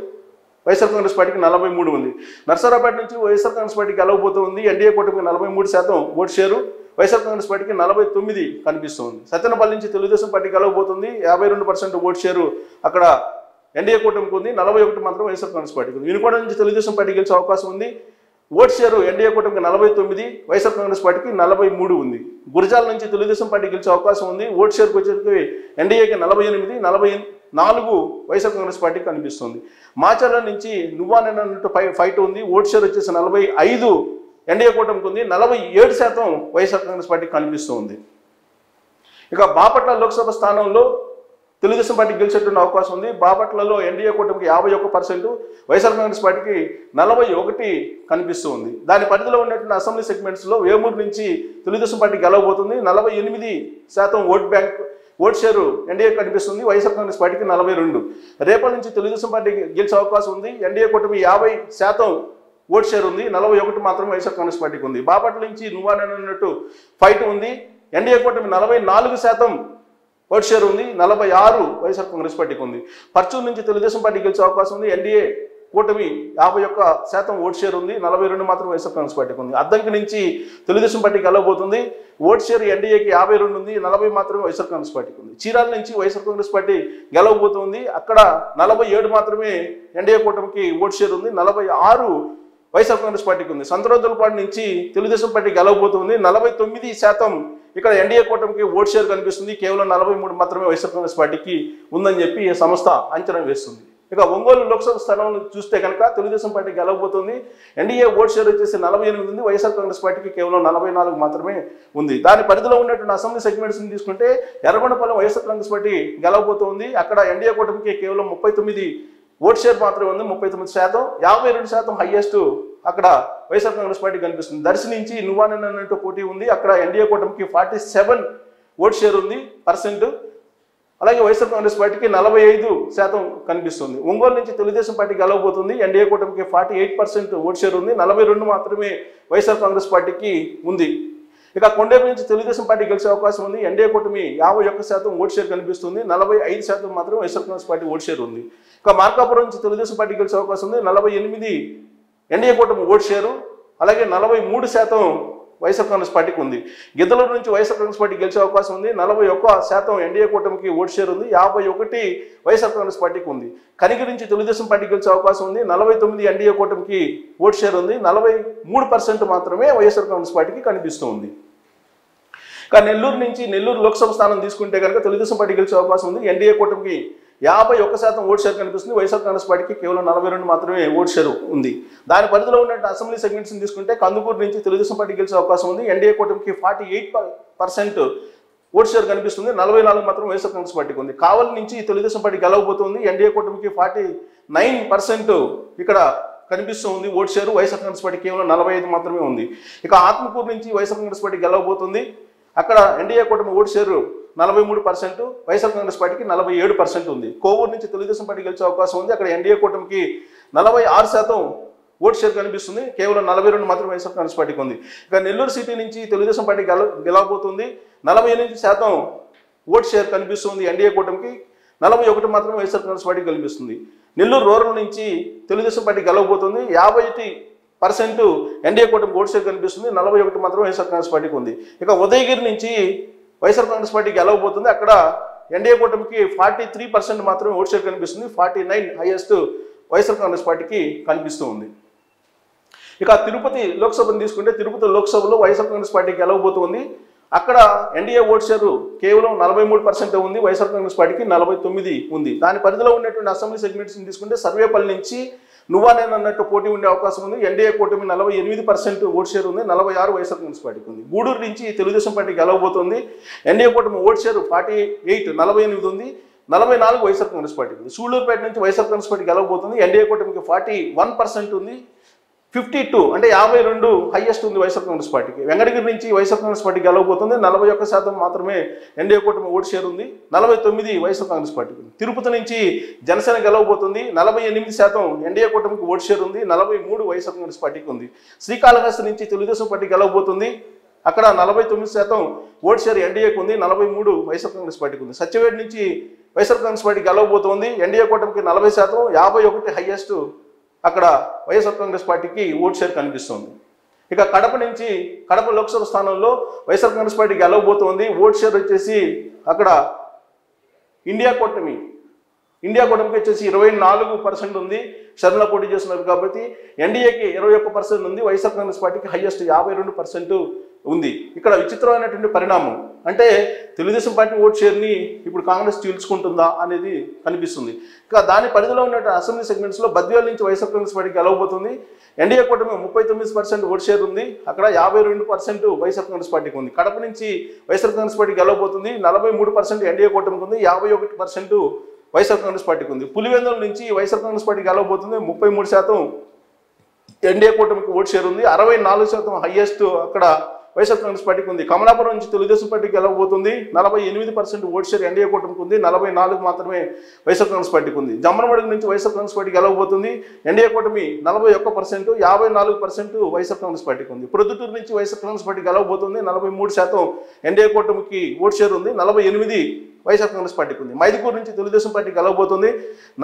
వైఎస్ఆర్ కాంగ్రెస్ పార్టీకి 43 ఉంది. నర్సరావుపేట నుంచి వైఎస్ఆర్ కాంగ్రెస్ పార్టీ గెలవబోతుంది, ఎన్డీఏ కూటమికి 43% ఓట్ షేరు, వైఎస్ఆర్ కాంగ్రెస్ పార్టీకి 49 కనిపిస్తుంది. సత్తెనపల్లి నుంచి తెలుగుదేశం పార్టీ గెలవబోతుంది, 52% ఓట్ షేరు అక్కడ ఎన్డీఏ కూటమికి ఉంది, 41 మాత్రం వైఎస్ఆర్ కాంగ్రెస్ పార్టీకి ఉంది. వినుకొండ నుంచి తెలుగుదేశం పార్టీ గెలిచే అవకాశం ఉంది, ఓట్ షేరు ఎన్డీఏ కూటమికి 49, వైఎస్ఆర్ కాంగ్రెస్ పార్టీకి 43 ఉంది. గురజాల నుంచి తెలుగుదేశం పార్టీ గెలిచే అవకాశం ఉంది, ఓట్ షేర్కి వచ్చేసి ఎన్డీఏకి 48, 44 వైఎస్ఆర్ కాంగ్రెస్ పార్టీకి కనిపిస్తుంది. మాచర్ల నుంచి నువ్వానన్నట్టు ఫైట్ ఉంది, ఓట్ షేర్ వచ్చేసి 45 ఎన్డీఏ కూటమికి ఉంది, 47% వైఎస్ఆర్ కాంగ్రెస్ పార్టీకి కనిపిస్తుంది. ఇక బాపట్ల లోక్సభ స్థానంలో తెలుగుదేశం పార్టీకి గెలిచేటువంటి అవకాశం ఉంది. బాపట్లలో ఎన్డీఏ కూటమికి 51%, వైఎస్ఆర్ కాంగ్రెస్ పార్టీకి 41 కనిపిస్తుంది. దాని పరిధిలో ఉన్నటువంటి అసెంబ్లీ సెగ్మెంట్స్లో వేమూరు నుంచి తెలుగుదేశం పార్టీ గెలవబోతుంది, 48% ఓట్ షేరు ఎన్డీఏ కనిపిస్తుంది, వైఎస్ఆర్ కాంగ్రెస్ పార్టీకి 42. రేపటి నుంచి తెలుగుదేశం పార్టీ గెలిచే అవకాశం ఉంది, ఎన్డీఏ కూటమి 50% ఓట్ షేర్ ఉంది, 41 మాత్రం వైఎస్ఆర్ కాంగ్రెస్ పార్టీకి ఉంది. బాపట్ల నుంచి నువ్వానన్నట్టు ఫైట్ ఉంది, ఎన్డీఏ కూటమి 44% ఓట్ షేర్ ఉంది, 46 వైఎస్ఆర్ కాంగ్రెస్ పార్టీకి ఉంది. పర్చూరు నుంచి తెలుగుదేశం పార్టీ గెలిచే అవకాశం ఉంది, ఎన్డీఏ కూటమి 51% ఓట్ షేర్ ఉంది, 42 మాత్రం వైఎస్ఆర్ కాంగ్రెస్ పార్టీకి ఉంది. అద్దంకి నుంచి తెలుగుదేశం పార్టీ గెలవబోతుంది, ఓట్ షేర్ ఎన్డీఏకి 52 ఉంది, 40 మాత్రమే వైఎస్ఆర్ కాంగ్రెస్ పార్టీకి ఉంది. చీరాల నుంచి వైఎస్ఆర్ కాంగ్రెస్ పార్టీ గెలవబోతుంది, అక్కడ 47 మాత్రమే ఎన్డీఏ కూటమికి ఓట్ షేర్ ఉంది, 46 వైఎస్ఆర్ కాంగ్రెస్ పార్టీకి ఉంది. సంతరోజులపాటి నుంచి తెలుగుదేశం పార్టీ గెలవబోతుంది, 49% ఇక్కడ ఎన్డీఏ కూటమికి ఓట్ షేర్ కనిపిస్తుంది, కేవలం 43 మాత్రమే వైఎస్ఆర్ కాంగ్రెస్ పార్టీకి ఉందని చెప్పి ఈ సంస్థ అంచనా వేస్తుంది. ఇక ఒంగోలు లోక్సభ స్థానం చూస్తే కనుక తెలుగుదేశం పార్టీ గెలవబోతుంది, ఎన్డీఏ ఓట్ షేర్ వచ్చేసి 48 ఉంది, వైఎస్ఆర్ కాంగ్రెస్ పార్టీకి కేవలం 44 మాత్రమే ఉంది. దాని పరిధిలో ఉన్నటువంటి అసెంబ్లీ సెగ్మెంట్స్ని తీసుకుంటే ఎర్రగొండపాలెం వైఎస్ఆర్ కాంగ్రెస్ పార్టీ గెలవబోతుంది, అక్కడ ఎన్డీఏ కూటమికి కేవలం 39 ఓట్ షేర్ మాత్రమే ఉంది, 39%, 52% హైయెస్ట్ అక్కడ వైఎస్ఆర్ కాంగ్రెస్ పార్టీ కనిపిస్తుంది. దర్శి నుంచి నువ్వానన్నట్టు పోటీ ఉంది, అక్కడ ఎన్డీఏ కూటమికి 47 ఓట్ షేర్ ఉంది %, అలాగే వైఎస్ఆర్ కాంగ్రెస్ పార్టీకి 45% కనిపిస్తుంది. ఒంగోలు నుంచి తెలుగుదేశం పార్టీ గెలవబోతుంది, ఎన్డీఏ కూటమికి 48% ఓట్ షేర్ ఉంది, 42 మాత్రమే వైఎస్ఆర్ కాంగ్రెస్ పార్టీకి ఉంది. ఇక కొండేపు నుంచి తెలుగుదేశం పార్టీ గెలిచే అవకాశం ఉంది, ఎన్డీఏ కూటమి 51% ఓట్ షేర్ కనిపిస్తుంది, 45% మాత్రం YSR Congress party vote share ఉంది. ఇక మార్కాపురం నుంచి తెలుగుదేశం పార్టీ గెలిచే అవకాశం ఉంది, 48 ఎన్డీఏ కూటమి ఓట్ షేరు, అలాగే 43% వైఎస్ఆర్ కాంగ్రెస్ పార్టీకి ఉంది. గిద్దలూరు నుంచి వైఎస్ఆర్ కాంగ్రెస్ పార్టీ గెలిచే అవకాశం ఉంది, 41% ఎన్డీఏ కూటమికి ఓట్ షేర్ ఉంది, 51 వైఎస్ఆర్ కాంగ్రెస్ పార్టీకి ఉంది. కనిగిరి నుంచి తెలుగుదేశం పార్టీ గెలిచే అవకాశం ఉంది, 49 ఎన్డీఏ కూటమికి ఓట్ షేర్ ఉంది, 43% మాత్రమే వైఎస్ఆర్ కాంగ్రెస్ పార్టీకి కనిపిస్తూ ఉంది. ఇక నెల్లూరు లోక్సభ స్థానం తీసుకుంటే కనుక తెలుగుదేశం పార్టీ గెలిచే అవకాశం ఉంది, ఎన్డీఏ కూటమికి 51% ఓట్ షేర్ కనిపిస్తుంది, వైఎస్ఆర్ కాంగ్రెస్ పార్టీకి కేవలం 42 మాత్రమే ఓట్ షేర్ ఉంది. దాని పరిధిలో ఉన్న అసెంబ్లీ సెగ్మెంట్స్ని తీసుకుంటే కందుకూరు నుంచి తెలుగుదేశం పార్టీ గెలిచే అవకాశం ఉంది, ఎన్డీఏ కూటమికి 48% ఓట్ షేర్ కనిపిస్తుంది, 44 మాత్రం వైఎస్ఆర్ కాంగ్రెస్ పార్టీకి ఉంది. కావలి నుంచి తెలుగుదేశం పార్టీ గెలవబోతుంది, ఎన్డీఏ కూటమికి 49% ఇక్కడ కనిపిస్తూ ఉంది vote share, YSR Congress party కేవలం 45 మాత్రమే ఉంది. ఇక ఆత్మకూరు నుంచి వైఎస్ఆర్ కాంగ్రెస్ పార్టీ గెలవబోతుంది, అక్కడ ఎన్డీఏ కూటమి ఓట్ షేరు 43%, వైఎస్ఆర్ కాంగ్రెస్ పార్టీకి 47% ఉంది. కోవూరు నుంచి తెలుగుదేశం పార్టీ గెలిచే అవకాశం ఉంది, అక్కడ ఎన్డీఏ కూటమికి 46% ఓట్ షేర్ కనిపిస్తుంది, కేవలం 42 మాత్రం వైఎస్ఆర్ కాంగ్రెస్ పార్టీకి ఉంది. ఇక నెల్లూరు సిటీ నుంచి తెలుగుదేశం పార్టీ గెలవబోతుంది, 48% ఓట్ షేర్ కనిపిస్తుంది ఎన్డీఏ కూటమికి, 41 మాత్రం వైఎస్ఆర్ కాంగ్రెస్ పార్టీకి కనిపిస్తుంది. నెల్లూరు రూరల్ నుంచి తెలుగుదేశం పార్టీ గెలవబోతుంది, ఎన్డీఏ కూటమికి ఓటు షేర్ కనిపిస్తుంది, 41 మాత్రం వైఎస్ఆర్ కాంగ్రెస్ పార్టీకి ఉంది. ఇక ఉదయగిరి నుంచి వైఎస్ఆర్ కాంగ్రెస్ పార్టీకి గెలవబోతుంది. అక్కడ ఎన్డీఏ కూటమికి 43% మాత్రమే ఓటు షేర్ కనిపిస్తుంది, 49 హైయెస్ట్ వైఎస్ఆర్ కాంగ్రెస్ పార్టీకి కనిపిస్తూ ఉంది. ఇక తిరుపతి లోక్సభను తీసుకుంటే తిరుపతి లోక్సభలో వైఎస్ఆర్ కాంగ్రెస్ పార్టీకి గెలవబోతుంది. అక్కడ ఎన్డీఏ ఓటు షేర్ కేవలం 43% ఉంది, వైఎస్ఆర్ కాంగ్రెస్ పార్టీకి 49 ఉంది. దాని పరిధిలో ఉన్నటువంటి అసెంబ్లీ సెగ్మెంట్స్ని తీసుకుంటే సర్వేపల్లి నుంచి నువ్వా నేను అన్నట్టు పోటీ ఉండే అవకాశం ఉంది. ఎన్డీఏ కూటమి 48% ఓటు షేర్ ఉంది, 46 వైఎస్ఆర్ కాంగ్రెస్ పార్టీకి ఉంది. గూడూరు నుంచి తెలుగుదేశం పార్టీ గెలవబోతుంది. ఎన్డీఏ కూటమి ఓటు షేర్ 48 ఉంది, 44 వైఎస్ఆర్ కాంగ్రెస్ పార్టీకి ఉంది. సూళ్లూరుపేట నుంచి వైఎస్ఆర్ కాంగ్రెస్ పార్టీ గెలవబోతుంది. ఎన్డీఏ కూటమికి 41% ఉంది, 52 అంటే 52 హైయెస్ట్ ఉంది వైఎస్ఆర్ కాంగ్రెస్ పార్టీకి. వెంకటగిరి నుంచి వైఎస్ఆర్ కాంగ్రెస్ పార్టీ గెలవబోతుంది, 41% మాత్రమే ఎన్డీఏ కూటమి ఓటు షేర్ ఉంది, 49 వైఎస్ఆర్ కాంగ్రెస్ పార్టీకి ఉంది. తిరుపతి నుంచి జనసేన గెలవబోతుంది, 48% ఎన్డీఏ కూటమికి ఓటు షేర్ ఉంది, 43 వైఎస్ఆర్ కాంగ్రెస్ పార్టీకి ఉంది. శ్రీకాళహస్తి నుంచి తెలుగుదేశం పార్టీ గెలవబోతుంది, అక్కడ 49% ఓటు షేర్ ఎన్డీఏకి ఉంది, 43 వైఎస్ఆర్ కాంగ్రెస్ పార్టీకి ఉంది. సత్యవేడి నుంచి వైఎస్ఆర్ కాంగ్రెస్ పార్టీ గెలవబోతుంది, ఎన్డీఏ కూటమికి 40%, 51 హైయెస్ట్ అక్కడ వైఎస్ఆర్ కాంగ్రెస్ పార్టీకి ఓటు షేర్ కనిపిస్తుంది. ఇక కడప నుంచి కడప లోక్సభ స్థానంలో వైఎస్ఆర్ కాంగ్రెస్ పార్టీ గెలవబోతోంది. ఓటు షేర్ వచ్చేసి అక్కడ ఇండియా కూటమికి వచ్చేసి 24% ఉంది. షర్మిల పోటీ చేస్తున్నారు కాబట్టి ఎన్డీఏకి 21% ఉంది, వైఎస్ఆర్ కాంగ్రెస్ పార్టీకి హైయెస్ట్ 52% ఉంది. ఇక్కడ విచిత్రమైనటువంటి పరిణామం అంటే తెలుగుదేశం పార్టీ ఓటు షేర్ని ఇప్పుడు కాంగ్రెస్ చీల్చుకుంటుందా అనేది కనిపిస్తుంది. ఇక దాని పరిధిలో ఉన్న అసెంబ్లీ సెగ్మెంట్స్లో బద్వేల్ నుంచి వైఎస్ఆర్ కాంగ్రెస్ పార్టీ గెలవబోతుంది. ఎన్డీఏ కూటమి 39% ఓటు షేర్ ఉంది, అక్కడ 52% వైఎస్ఆర్ కాంగ్రెస్ పార్టీకి ఉంది. కడప నుంచి వైఎస్ఆర్ కాంగ్రెస్ పార్టీ గెలవబోతుంది, 43% ఎన్డీఏ కూటమికి ఉంది, 51% వైఎస్ఆర్ కాంగ్రెస్ పార్టీకి ఉంది. పులివెందుల నుంచి వైఎస్ఆర్ కాంగ్రెస్ పార్టీ గెలవబోతుంది, 33% ఎన్డీఏ కూటమికి ఓటు షేర్ ఉంది, 64% హైయెస్ట్ అక్కడ వైఎస్ఆర్ కాంగ్రెస్ పార్టీకి ఉంది. కమలాపురం నుంచి తెలుగుదేశం పార్టీకి గెలవబోతుంది, 48% ఓటు షేర్ ఎన్డీఏ కూటమికి ఉంది, 44 మాత్రమే వైఎస్ఆర్ కాంగ్రెస్ పార్టీకి ఉంది. జమ్మలమడుగు నుంచి వైఎస్ఆర్ కాంగ్రెస్ పార్టీ గెలవబోతుంది, ఎన్డీఏ కూటమి 41%, 54% వైఎస్ఆర్ కాంగ్రెస్ పార్టీకి ఉంది. ప్రొద్దుటూరు నుంచి వైఎస్ఆర్ కాంగ్రెస్ పార్టీ గెలవబోతుంది, 43% ఎన్డీఏ కూటమికి ఓటు షేర్ ఉంది, 48 వైఎస్ఆర్ కాంగ్రెస్ పార్టీకి ఉంది. మైదుకూరు నుంచి తెలుగుదేశం పార్టీ గెలవబోతుంది,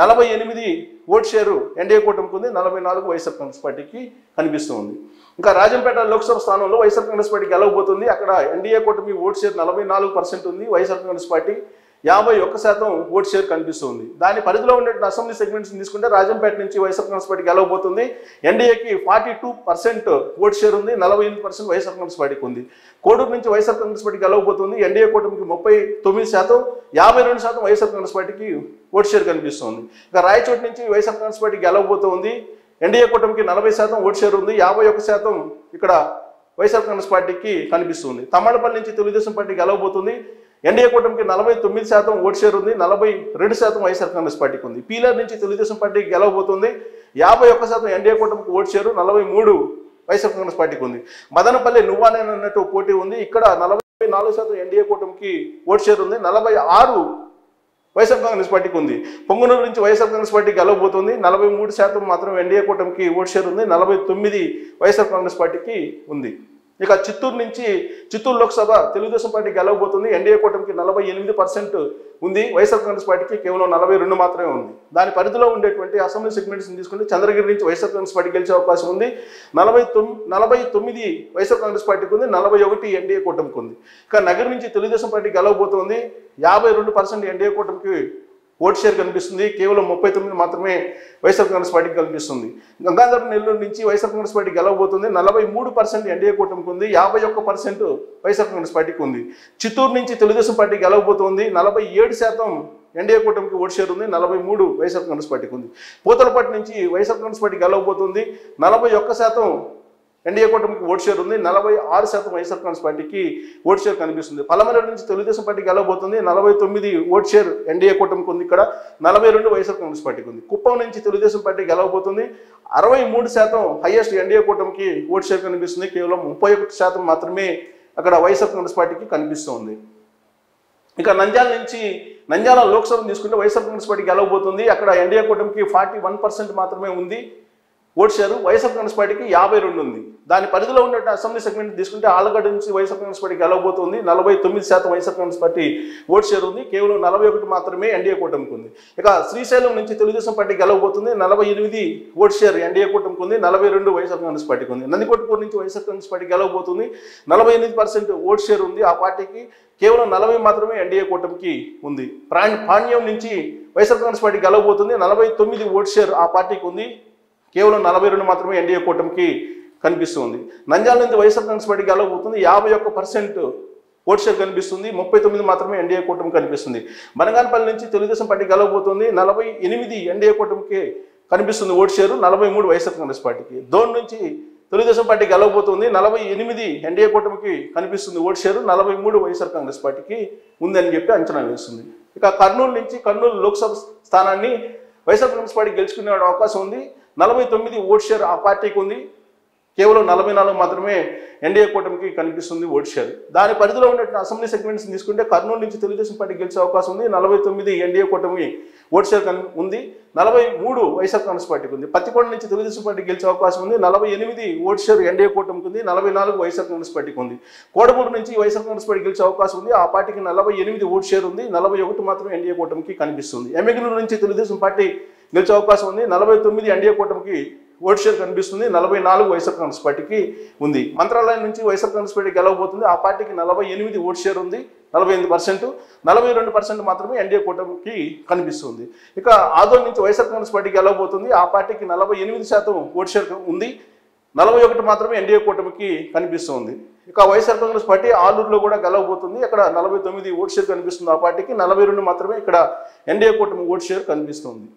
48 ఓటు షేరు ఎన్డీఏ కూటమికి ఉంది, 44 వైఎస్ఆర్ కాంగ్రెస్ పార్టీకి కనిపిస్తుంది. ఇంకా రాజంపేట లోక్సభ స్థానంలో వైఎస్ఆర్ కాంగ్రెస్ పార్టీ గెలవబోతుంది, అక్కడ ఎన్డీఏ కూటమి ఓటు షేర్ 44% ఉంది, YSR Congress party 51% vote share కనిపిస్తుంది. దాని పరిధిలో ఉండే అసెంబ్లీ సెగ్మెంట్స్ తీసుకుంటే రాజంపేట నుంచి వైఎస్ఆర్ కాంగ్రెస్ పార్టీ గెలవబోతుంది, ఎన్డీఏకి 42% ఓటు షేర్ ఉంది, 48% వైఎస్ఆర్ కాంగ్రెస్ పార్టీకి ఉంది. కోడూరు నుంచి వైఎస్ఆర్ కాంగ్రెస్ పార్టీ గెలవబోతుంది, ఎన్డీఏ కూటమికి 39%, 52% వైఎస్ఆర్ కాంగ్రెస్ పార్టీకి ఓటు షేర్ కనిపిస్తుంది. ఇక రాయచోటి నుంచి వైఎస్ఆర్ కాంగ్రెస్ పార్టీ గెలవబోతుంది, ఎన్డీఏ కూటమికి 40% ఓటు షేర్ ఉంది, 51% ఇక్కడ వైఎస్ఆర్ కాంగ్రెస్ పార్టీకి కనిపిస్తుంది. తమ్మలపల్లి నుంచి తెలుగుదేశం పార్టీ గెలవబోతుంది, ఎన్డీఏ కూటమికి 49% ఓటు షేర్ ఉంది, 42% వైఎస్ఆర్ కాంగ్రెస్ పార్టీకి ఉంది. పీలర్ నుంచి తెలుగుదేశం పార్టీకి గెలవబోతుంది, 51% ఎన్డీఏ కూటమికి ఓటు షేరు, 43 వైఎస్ఆర్ కాంగ్రెస్ పార్టీకి ఉంది. మదనపల్లి నువ్వా నేను అన్నట్టు పోటీ ఉంది, ఇక్కడ 44% ఎన్డీఏ కూటమికి ఓటు షేర్ ఉంది, 46 వైఎస్ఆర్ కాంగ్రెస్ పార్టీకి ఉంది. పొంగనూరు నుంచి వైఎస్ఆర్ కాంగ్రెస్ పార్టీ గెలవబోతుంది, 43% మాత్రం ఎన్డీఏ కూటమికి ఓటు షేర్ ఉంది, 49 వైఎస్ఆర్ కాంగ్రెస్ పార్టీకి ఉంది. ఇక చిత్తూరు లోక్సభ తెలుగుదేశం పార్టీ గెలవబోతుంది, ఎన్డీఏ కూటమికి 48% ఉంది, వైఎస్ఆర్ కాంగ్రెస్ పార్టీకి కేవలం 42 మాత్రమే ఉంది. దాని పరిధిలో ఉండేటువంటి అసెంబ్లీ సెగ్మెంట్స్ని తీసుకుంటే చంద్రగిరి నుంచి వైఎస్ఆర్ కాంగ్రెస్ పార్టీ గెలిచే అవకాశం ఉంది, 49 వైఎస్ఆర్ కాంగ్రెస్ పార్టీకి ఉంది, 41 ఎన్డీఏ కూటమికి ఉంది. ఇక నగర్ నుంచి తెలుగుదేశం పార్టీ గెలవబోతుంది, 52% ఎన్డీఏ కూటమికి ఓటు షేర్ కనిపిస్తుంది, కేవలం 39 మాత్రమే వైఎస్ఆర్ కాంగ్రెస్ పార్టీకి కనిపిస్తుంది. గంగాధర నెల్లూరు నుంచి వైఎస్ఆర్ కాంగ్రెస్ పార్టీ గెలవబోతుంది, 43% ఎన్డీఏ కూటమికి ఉంది, 51% వైఎస్ఆర్ కాంగ్రెస్ పార్టీకి ఉంది. చిత్తూరు నుంచి తెలుగుదేశం పార్టీ గెలవబోతుంది, 47% ఎన్డీఏ కూటమికి ఓటు షేర్ ఉంది, 43 వైఎస్ఆర్ కాంగ్రెస్ పార్టీకి ఉంది. పూతలపట్టు నుంచి వైఎస్ఆర్ కాంగ్రెస్ పార్టీ గెలవబోతుంది, 41% ఎన్డీఏ కూటమికి ఓటు షేర్ ఉంది, 46% వైఎస్ఆర్ కాంగ్రెస్ పార్టీకి ఓటు షేర్ కనిపిస్తుంది. పలమనేరు నుంచి తెలుగుదేశం పార్టీ గెలవబోతుంది, 49 ఓటు షేర్ ఎన్డీఏ కూటమికి ఉంది, ఇక్కడ 42 వైఎస్ఆర్ కాంగ్రెస్ పార్టీకి ఉంది. కుప్పం నుంచి తెలుగుదేశం పార్టీ గెలవబోతుంది, 63% హైయెస్ట్ ఎన్డీఏ కూటమికి ఓటు షేర్ కనిపిస్తుంది, కేవలం 31% మాత్రమే అక్కడ వైఎస్ఆర్ కాంగ్రెస్ పార్టీకి కనిపిస్తుంది. ఇక నంద్యాల లోక్సభ తీసుకుంటే వైఎస్ఆర్ కాంగ్రెస్ పార్టీ గెలవబోతుంది, అక్కడ ఎన్డీఏ కూటమికి 41% మాత్రమే ఉంది, ఓట్ షేరు వైఎస్ఆర్ కాంగ్రెస్ పార్టీకి 52 ఉంది. దాని పరిధిలో ఉన్న అసెంబ్లీ సెగ్మెంట్ తీసుకుంటే ఆలగడ్డ నుంచి వైఎస్ఆర్ కాంగ్రెస్ పార్టీ గెలవబోతుంది. 49% YSR Congress party vote share ఉంది. కేవలం 41 మాత్రమే ఎన్డీఏ కూటమికి ఉంది. ఇక శ్రీశైలం నుంచి తెలుగుదేశం పార్టీ గెలవబోతుంది. 48 ఓట్ షేర్ ఎన్డీఏ కూటమికి ఉంది. 42 వైఎస్ఆర్ కాంగ్రెస్ పార్టీకి ఉంది. నందికొట్కూరు నుంచి వైఎస్ఆర్ కాంగ్రెస్ పార్టీ గెలవబోతుంది. 48% ఓట్ షేర్ ఉంది ఆ పార్టీకి. కేవలం 40 మాత్రమే ఎన్డీఏ కూటమికి ఉంది. పాణ్యం నుంచి వైఎస్ఆర్ కాంగ్రెస్ పార్టీ గెలవబోతుంది. 49 ఓట్ షేర్ ఆ పార్టీకి ఉంది. కేవలం 42 మాత్రమే ఎన్డీఏ కూటమికి కనిపిస్తుంది. నంద్యాల నుంచి వైఎస్ఆర్ కాంగ్రెస్ పార్టీ గెలవబోతుంది. 51% ఓట్ షేర్ కనిపిస్తుంది. 39 మాత్రమే ఎన్డీఏ కూటమి కనిపిస్తుంది. బనగానపల్లి నుంచి తెలుగుదేశం పార్టీ గెలవబోతుంది. 48 ఎన్డీఏ కూటమికి కనిపిస్తుంది ఓట్ షేరు. 43 వైఎస్ఆర్ కాంగ్రెస్ పార్టీకి. దోన్ నుంచి తెలుగుదేశం పార్టీ గెలవబోతుంది. 48 ఎన్డీఏ కూటమికి కనిపిస్తుంది ఓట్ షేరు. 43 వైఎస్ఆర్ కాంగ్రెస్ పార్టీకి ఉందని చెప్పి అంచనా వేస్తుంది. ఇక కర్నూలు నుంచి కర్నూలు లోక్సభ స్థానాన్ని వైఎస్ఆర్ కాంగ్రెస్ పార్టీ గెలుచుకునే అవకాశం ఉంది. 49 ఓట్ షేర్ ఆ పార్టీకి ఉంది. కేవలం 44 మాత్రమే ఎన్డీఏ కూటమికి కనిపిస్తుంది ఓట్ షేర్. దాని పరిధిలో ఉన్నటువంటి అసెంబ్లీ సెగ్మెంట్స్ తీసుకుంటే కర్నూలు నుంచి తెలుగుదేశం పార్టీ గెలిచే అవకాశం ఉంది. 49 ఎన్డీఏ కూటమి ఓట్ షేర్ ఉంది. 43 వైఎస్ఆర్ కాంగ్రెస్ పార్టీకి ఉంది. పత్తికొండ నుంచి తెలుగుదేశం పార్టీ గెలిచే అవకాశం ఉంది. 48 ఓట్ షేర్ ఎన్డీఏ కూటమికి ఉంది. 44 వైఎస్ఆర్ కాంగ్రెస్ పార్టీకి ఉంది. కోడమూరు నుంచి వైఎస్ఆర్ కాంగ్రెస్ పార్టీ గెలిచే అవకాశం ఉంది. ఆ పార్టీకి 48 ఓట్ షేర్ ఉంది. 41 మాత్రమే ఎన్డీఏ కూటమికి కనిపిస్తుంది. ఎమ్మిగనూరు నుంచి తెలుగుదేశం పార్టీ గెలిచే అవకాశం ఉంది. 49 ఎన్డీఏ కూటమికి ఓట్ షేర్ కనిపిస్తుంది. 44 వైఎస్ఆర్ కాంగ్రెస్ పార్టీకి ఉంది. మంత్రాలయం నుంచి వైఎస్ఆర్ కాంగ్రెస్ పార్టీ గెలవబోతుంది. ఆ పార్టీకి 48 ఓట్ షేర్ ఉంది. 48%. 42% మాత్రమే ఎన్డీఏ కూటమికి కనిపిస్తుంది. ఇక ఆదోని నుంచి వైఎస్ఆర్ కాంగ్రెస్ పార్టీ గెలవబోతుంది. ఆ పార్టీకి 48% ఓట్ షేర్ ఉంది. 41 మాత్రమే ఎన్డీఏ కూటమికి కనిపిస్తుంది. ఇక వైఎస్ఆర్ కాంగ్రెస్ పార్టీ ఆలూరులో కూడా గెలవబోతుంది. అక్కడ 49 ఓట్ షేర్ కనిపిస్తుంది ఆ పార్టీకి. 42 మాత్రమే ఇక్కడ ఎన్డీఏ కూటమి ఓట్ షేర్ కనిపిస్తుంది.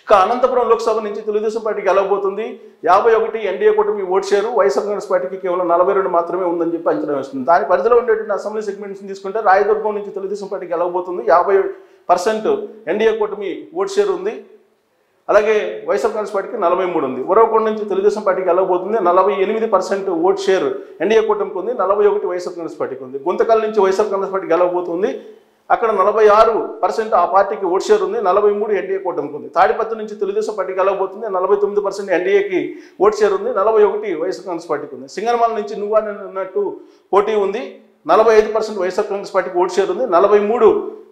ఇక అనంతపురం లోక్సభ నుంచి తెలుగుదేశం పార్టీ గెలవబోతుంది. 51 ఎన్డీఏ కూటమి ఓట్ షేరు. వైఎస్ఆర్ కాంగ్రెస్ పార్టీకి కేవలం 42 మాత్రమే ఉందని చెప్పి అంచనా వేస్తుంది. దాని పరిధిలో ఉండేటువంటి అసెంబ్లీ సెగ్మెంట్స్ తీసుకుంటే రాయదుర్గం నుంచి తెలుగుదేశం పార్టీ గెలవబోతుంది. 50% ఎన్డీఏ కూటమి ఓట్ షేర్ ఉంది. అలాగే వైఎస్ఆర్ కాంగ్రెస్ పార్టీకి 43 ఉంది. ఉరవకొండ నుంచి తెలుగుదేశం పార్టీకి గెలవబోతుంది. 48% ఓట్ షేర్ ఎన్డీఏ కూటమికి ఉంది. 41 వైఎస్ఆర్ కాంగ్రెస్ పార్టీకి ఉంది. గుంతకల్ నుంచి వైఎస్ఆర్ కాంగ్రెస్ పార్టీ గెలవబోతుంది. అక్కడ 46% ఆ పార్టీకి ఓట్ షేర్ ఉంది. 43 ఎన్డీఏ కూటమికి ఉంది. తాడిపత్రి నుంచి తెలుగుదేశం పార్టీ గెలవబోతుంది. 49% ఎన్డీఏకి ఓట్ షేర్ ఉంది. 41 వైఎస్ఆర్ కాంగ్రెస్ పార్టీకి ఉంది. సింగనమల నుంచి నువ్వన్నట్టు పోటీ ఉంది. 45% వైఎస్ఆర్ కాంగ్రెస్ పార్టీకి ఓట్ షేర్ ఉంది. 43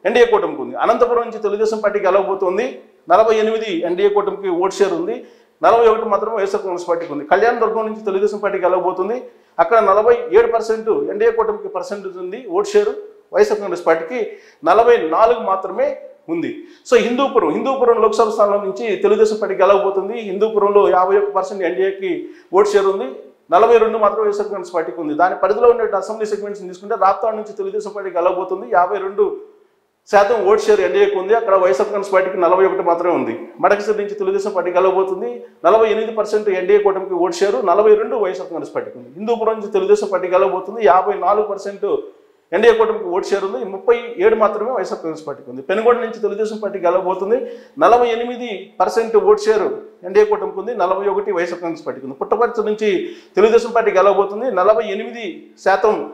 ఎన్డీఏ కూటమికి ఉంది. అనంతపురం నుంచి తెలుగుదేశం పార్టీ గెలవబోతుంది. 48 ఎన్డీఏ కూటమికి ఓట్ షేర్ ఉంది. 41 మాత్రమే వైఎస్ఆర్ కాంగ్రెస్ పార్టీకి ఉంది. కళ్యాణదుర్గం నుంచి తెలుగుదేశం పార్టీ గెలవబోతుంది. అక్కడ 47% ఎన్డీఏ కూటమికి పర్సెంటేజ్ ఉంది ఓట్ షేరు. వైఎస్ఆర్ కాంగ్రెస్ పార్టీకి 44 మాత్రమే ఉంది. సో హిందూపురం లోక్సభ స్థానం నుంచి తెలుగుదేశం పార్టీ గెలవబోతుంది. హిందూపురంలో 51% ఎన్డీఏకి ఓట్ షేర్ ఉంది. 42 మాత్రం వైఎస్ఆర్ కాంగ్రెస్ పార్టీకి ఉంది. దాని పరిధిలో ఉండే అసెంబ్లీ సెగ్మెంట్స్ తీసుకుంటే రాప్తాడు నుంచి తెలుగుదేశం పార్టీ గెలవబోతుంది. 52% ఓట్ షేర్ ఎన్డీఏకి ఉంది. అక్కడ వైఎస్ఆర్ కాంగ్రెస్ పార్టీకి 41 మాత్రమే ఉంది. మడకసిరి నుంచి తెలుగుదేశం పార్టీ గెలవబోతుంది. 48% ఎన్డీఏ కూటమికి ఓట్ షేరు. 42 వైఎస్ఆర్ కాంగ్రెస్ పార్టీకి ఉంది. హిందూపురం నుంచి తెలుగుదేశం పార్టీ గెలవబోతుంది. 54% ఎన్డీఏ కూటమికి ఓట్ షేర్ ఉంది. 37 మాత్రమే వైఎస్ఆర్ కాంగ్రెస్ పార్టీకి ఉంది. పెనుగొండ నుంచి తెలుగుదేశం పార్టీ గెలవబోతుంది. 48% ఓట్ షేర్ ఎన్డీఏ కూటమికి ఉంది. 41 వైఎస్ఆర్ కాంగ్రెస్ పార్టీకి ఉంది. పుట్టపర్తి నుంచి తెలుగుదేశం పార్టీ గెలవబోతుంది. 48%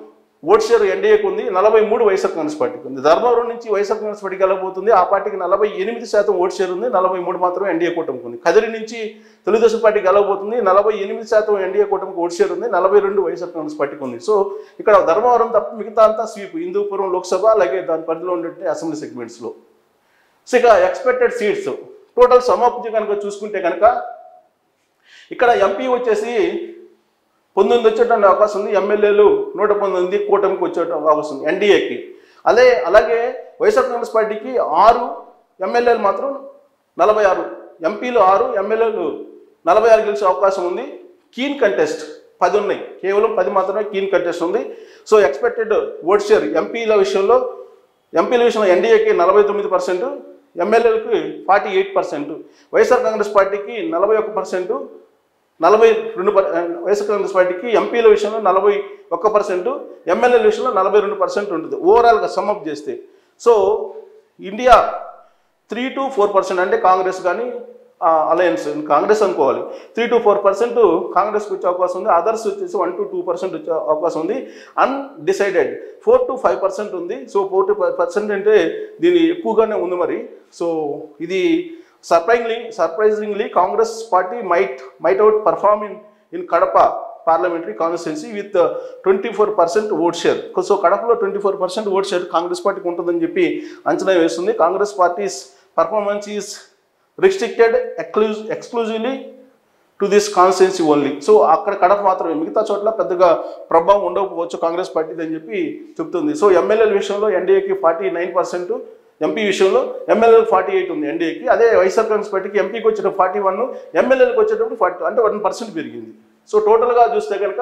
ఓట్ షేర్ ఎన్డీఏకి ఉంది. 43 వైఎస్ఆర్ కాంగ్రెస్ పార్టీకి ఉంది. ధర్మవరం నుంచి వైఎస్ఆర్ కాంగ్రెస్ పార్టీ గెలవబోతుంది. ఆ పార్టీకి 48% ఓట్ షేర్ ఉంది. 43 మాత్రమే ఎన్డీఏ కూటమికి ఉంది. కదిరి నుంచి తెలుగుదేశం పార్టీ గెలవబోతుంది. 48% ఎన్డీఏ కూటమికి ఓట్ షేర్ ఉంది. 42 వైఎస్ఆర్ కాంగ్రెస్ పార్టీకి ఉంది. సో ఇక్కడ ధర్మవరం తప్ప మిగతా అంతా స్వీప్. హిందూపురం లోక్సభ అలాగే దాని పరిధిలో ఉండే అసెంబ్లీ సెగ్మెంట్స్లో. సో ఇక ఎక్స్పెక్టెడ్ సీట్స్ టోటల్ సమాప్తి కనుక చూసుకుంటే కనుక ఇక్కడ ఎంపీ వచ్చేసి 19 వచ్చేటువంటి అవకాశం ఉంది. ఎమ్మెల్యేలు 119 కూటమికి వచ్చే అవకాశం ఉంది ఎన్డీఏకి. అలాగే వైఎస్ఆర్ కాంగ్రెస్ పార్టీకి 6 ఎమ్మెల్యేలు మాత్రం 46, ఎంపీలు 6 ఎమ్మెల్యేలు 46 గెలిచే అవకాశం ఉంది. కీన్ కంటెస్ట్ 10 ఉన్నాయి. కేవలం 10 మాత్రమే కీన్ కంటెస్ట్ ఉంది. సో ఎక్స్పెక్టెడ్ ఓట్ షేర్ ఎంపీల విషయంలో ఎన్డీఏకి 49%, ఎమ్మెల్యేలకు 48%, వైఎస్ఆర్ కాంగ్రెస్ పార్టీకి 41%, 42 వైఎస్ఆర్ కాంగ్రెస్ పార్టీకి ఎంపీల విషయంలో 41%, ఎమ్మెల్యేల విషయంలో 42% ఉంటుంది ఓవరాల్గా సమ్అప్ చేస్తే. సో ఇండియా 3 to 4% అంటే కాంగ్రెస్ కానీ అలయన్స్ కాంగ్రెస్ అనుకోవాలి. 3 to 4% కాంగ్రెస్కి వచ్చే అవకాశం ఉంది. అదర్స్ వచ్చేసి 1 to 2% వచ్చే అవకాశం ఉంది. అన్డిసైడెడ్ 4 to 5% ఉంది. సో 4 to 5% అంటే దీని ఎక్కువగానే ఉంది మరి. సో ఇది Surprisingly, Congress party might out perform in Kadapa parliamentary constituency with 24% vote share. So కడపలో 24% ఓట్ షేర్ కాంగ్రెస్ పార్టీకి ఉంటుందని చెప్పి అంచనా వేస్తుంది. Congress parties performance is restricted exclusively to this constituency only. So అక్కడ కడప మాత్రమే, మిగతా చోట్ల పెద్దగా ప్రభావం ఉండకపోవచ్చు కాంగ్రెస్ పార్టీది అని చెప్పి చెప్తుంది. సో ఎమ్మెల్యేల విషయంలో ఎన్డీఏకి 49%, ఎంపీ విషయంలో ఎమ్మెల్యేలకు 48 ఉంది ఎన్డీఏకి. అదే వైఎస్ఆర్ కాంగ్రెస్ పార్టీకి ఎంపీకి వచ్చేటప్పుడు 41, ఎమ్మెల్యేలకు వచ్చేటప్పుడు 40, అంటే 1% పెరిగింది. సో టోటల్గా చూస్తే కనుక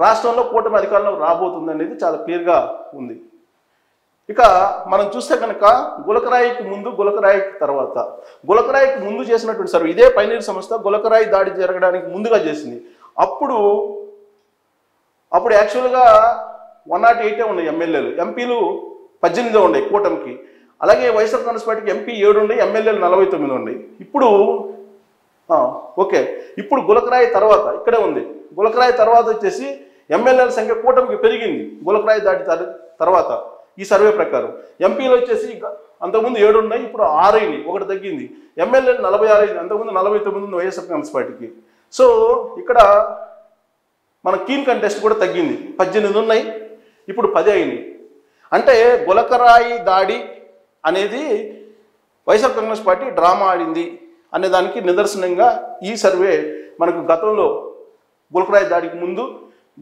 రాష్ట్రంలో కూటమి అధికారంలో రాబోతుంది అనేది చాలా క్లియర్గా ఉంది. ఇక మనం చూస్తే కనుక గులకరాయికి ముందు, గులకరాయికి తర్వాత. గులకరాయికి ముందు చేసినటువంటి సర్వే ఇదే పైనీర్ సంస్థ గులకరాయి దాడి జరగడానికి ముందుగా చేసింది. అప్పుడు యాక్చువల్గా 108 ఉన్నాయి ఎమ్మెల్యేలు, ఎంపీలు 18 ఉన్నాయి కూటమికి. అలాగే వైఎస్ఆర్ కాంగ్రెస్ పార్టీకి ఎంపీ 7 ఉన్నాయి, ఎమ్మెల్యేలు 49 ఉన్నాయి. ఇప్పుడు గులకరాయి తర్వాత ఇక్కడే ఉంది. గులకరాయి తర్వాత వచ్చేసి ఎమ్మెల్యేల సంఖ్య కూటమికి పెరిగింది గులకరాయి దాడి తర్వాత ఈ సర్వే ప్రకారం. ఎంపీలు వచ్చేసి అంతకుముందు 7 ఉన్నాయి, ఇప్పుడు 6 అయినాయి, 1 తగ్గింది. ఎమ్మెల్యేలు 46 అయింది, అంతకుముందు 49 ఉంది వైఎస్ఆర్ కాంగ్రెస్ పార్టీకి. సో ఇక్కడ మన కీన్ కంటెస్ట్ కూడా తగ్గింది, 18 ఉన్నాయి, ఇప్పుడు 10 అయినాయి. అంటే గులకరాయి దాడి అనేది వైఎస్ఆర్ కాంగ్రెస్ పార్టీ డ్రామా ఆడింది అనే దానికి నిదర్శనంగా ఈ సర్వే మనకు గతంలో గులకరాయి దాడికి ముందు,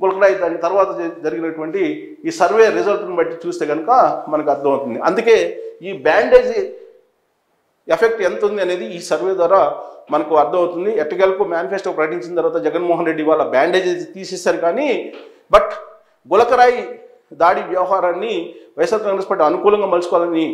గులకరాయి దాడి తర్వాత జరిగినటువంటి ఈ సర్వే రిజల్ట్ని బట్టి చూస్తే కనుక మనకు అర్థమవుతుంది. అందుకే ఈ బ్యాండేజ్ ఎఫెక్ట్ ఎంత ఉంది అనేది ఈ సర్వే ద్వారా మనకు అర్థమవుతుంది. ఎట్టగలకు మేనిఫెస్టో ప్రకటించిన తర్వాత జగన్మోహన్ రెడ్డి వాళ్ళ బ్యాండేజ్ తీసేశారు, కానీ బట్ గులకరాయి దాడి వ్యవహారాన్ని వైఎస్ఆర్ కాంగ్రెస్ పార్టీ అనుకూలంగా మలుచుకోవాలని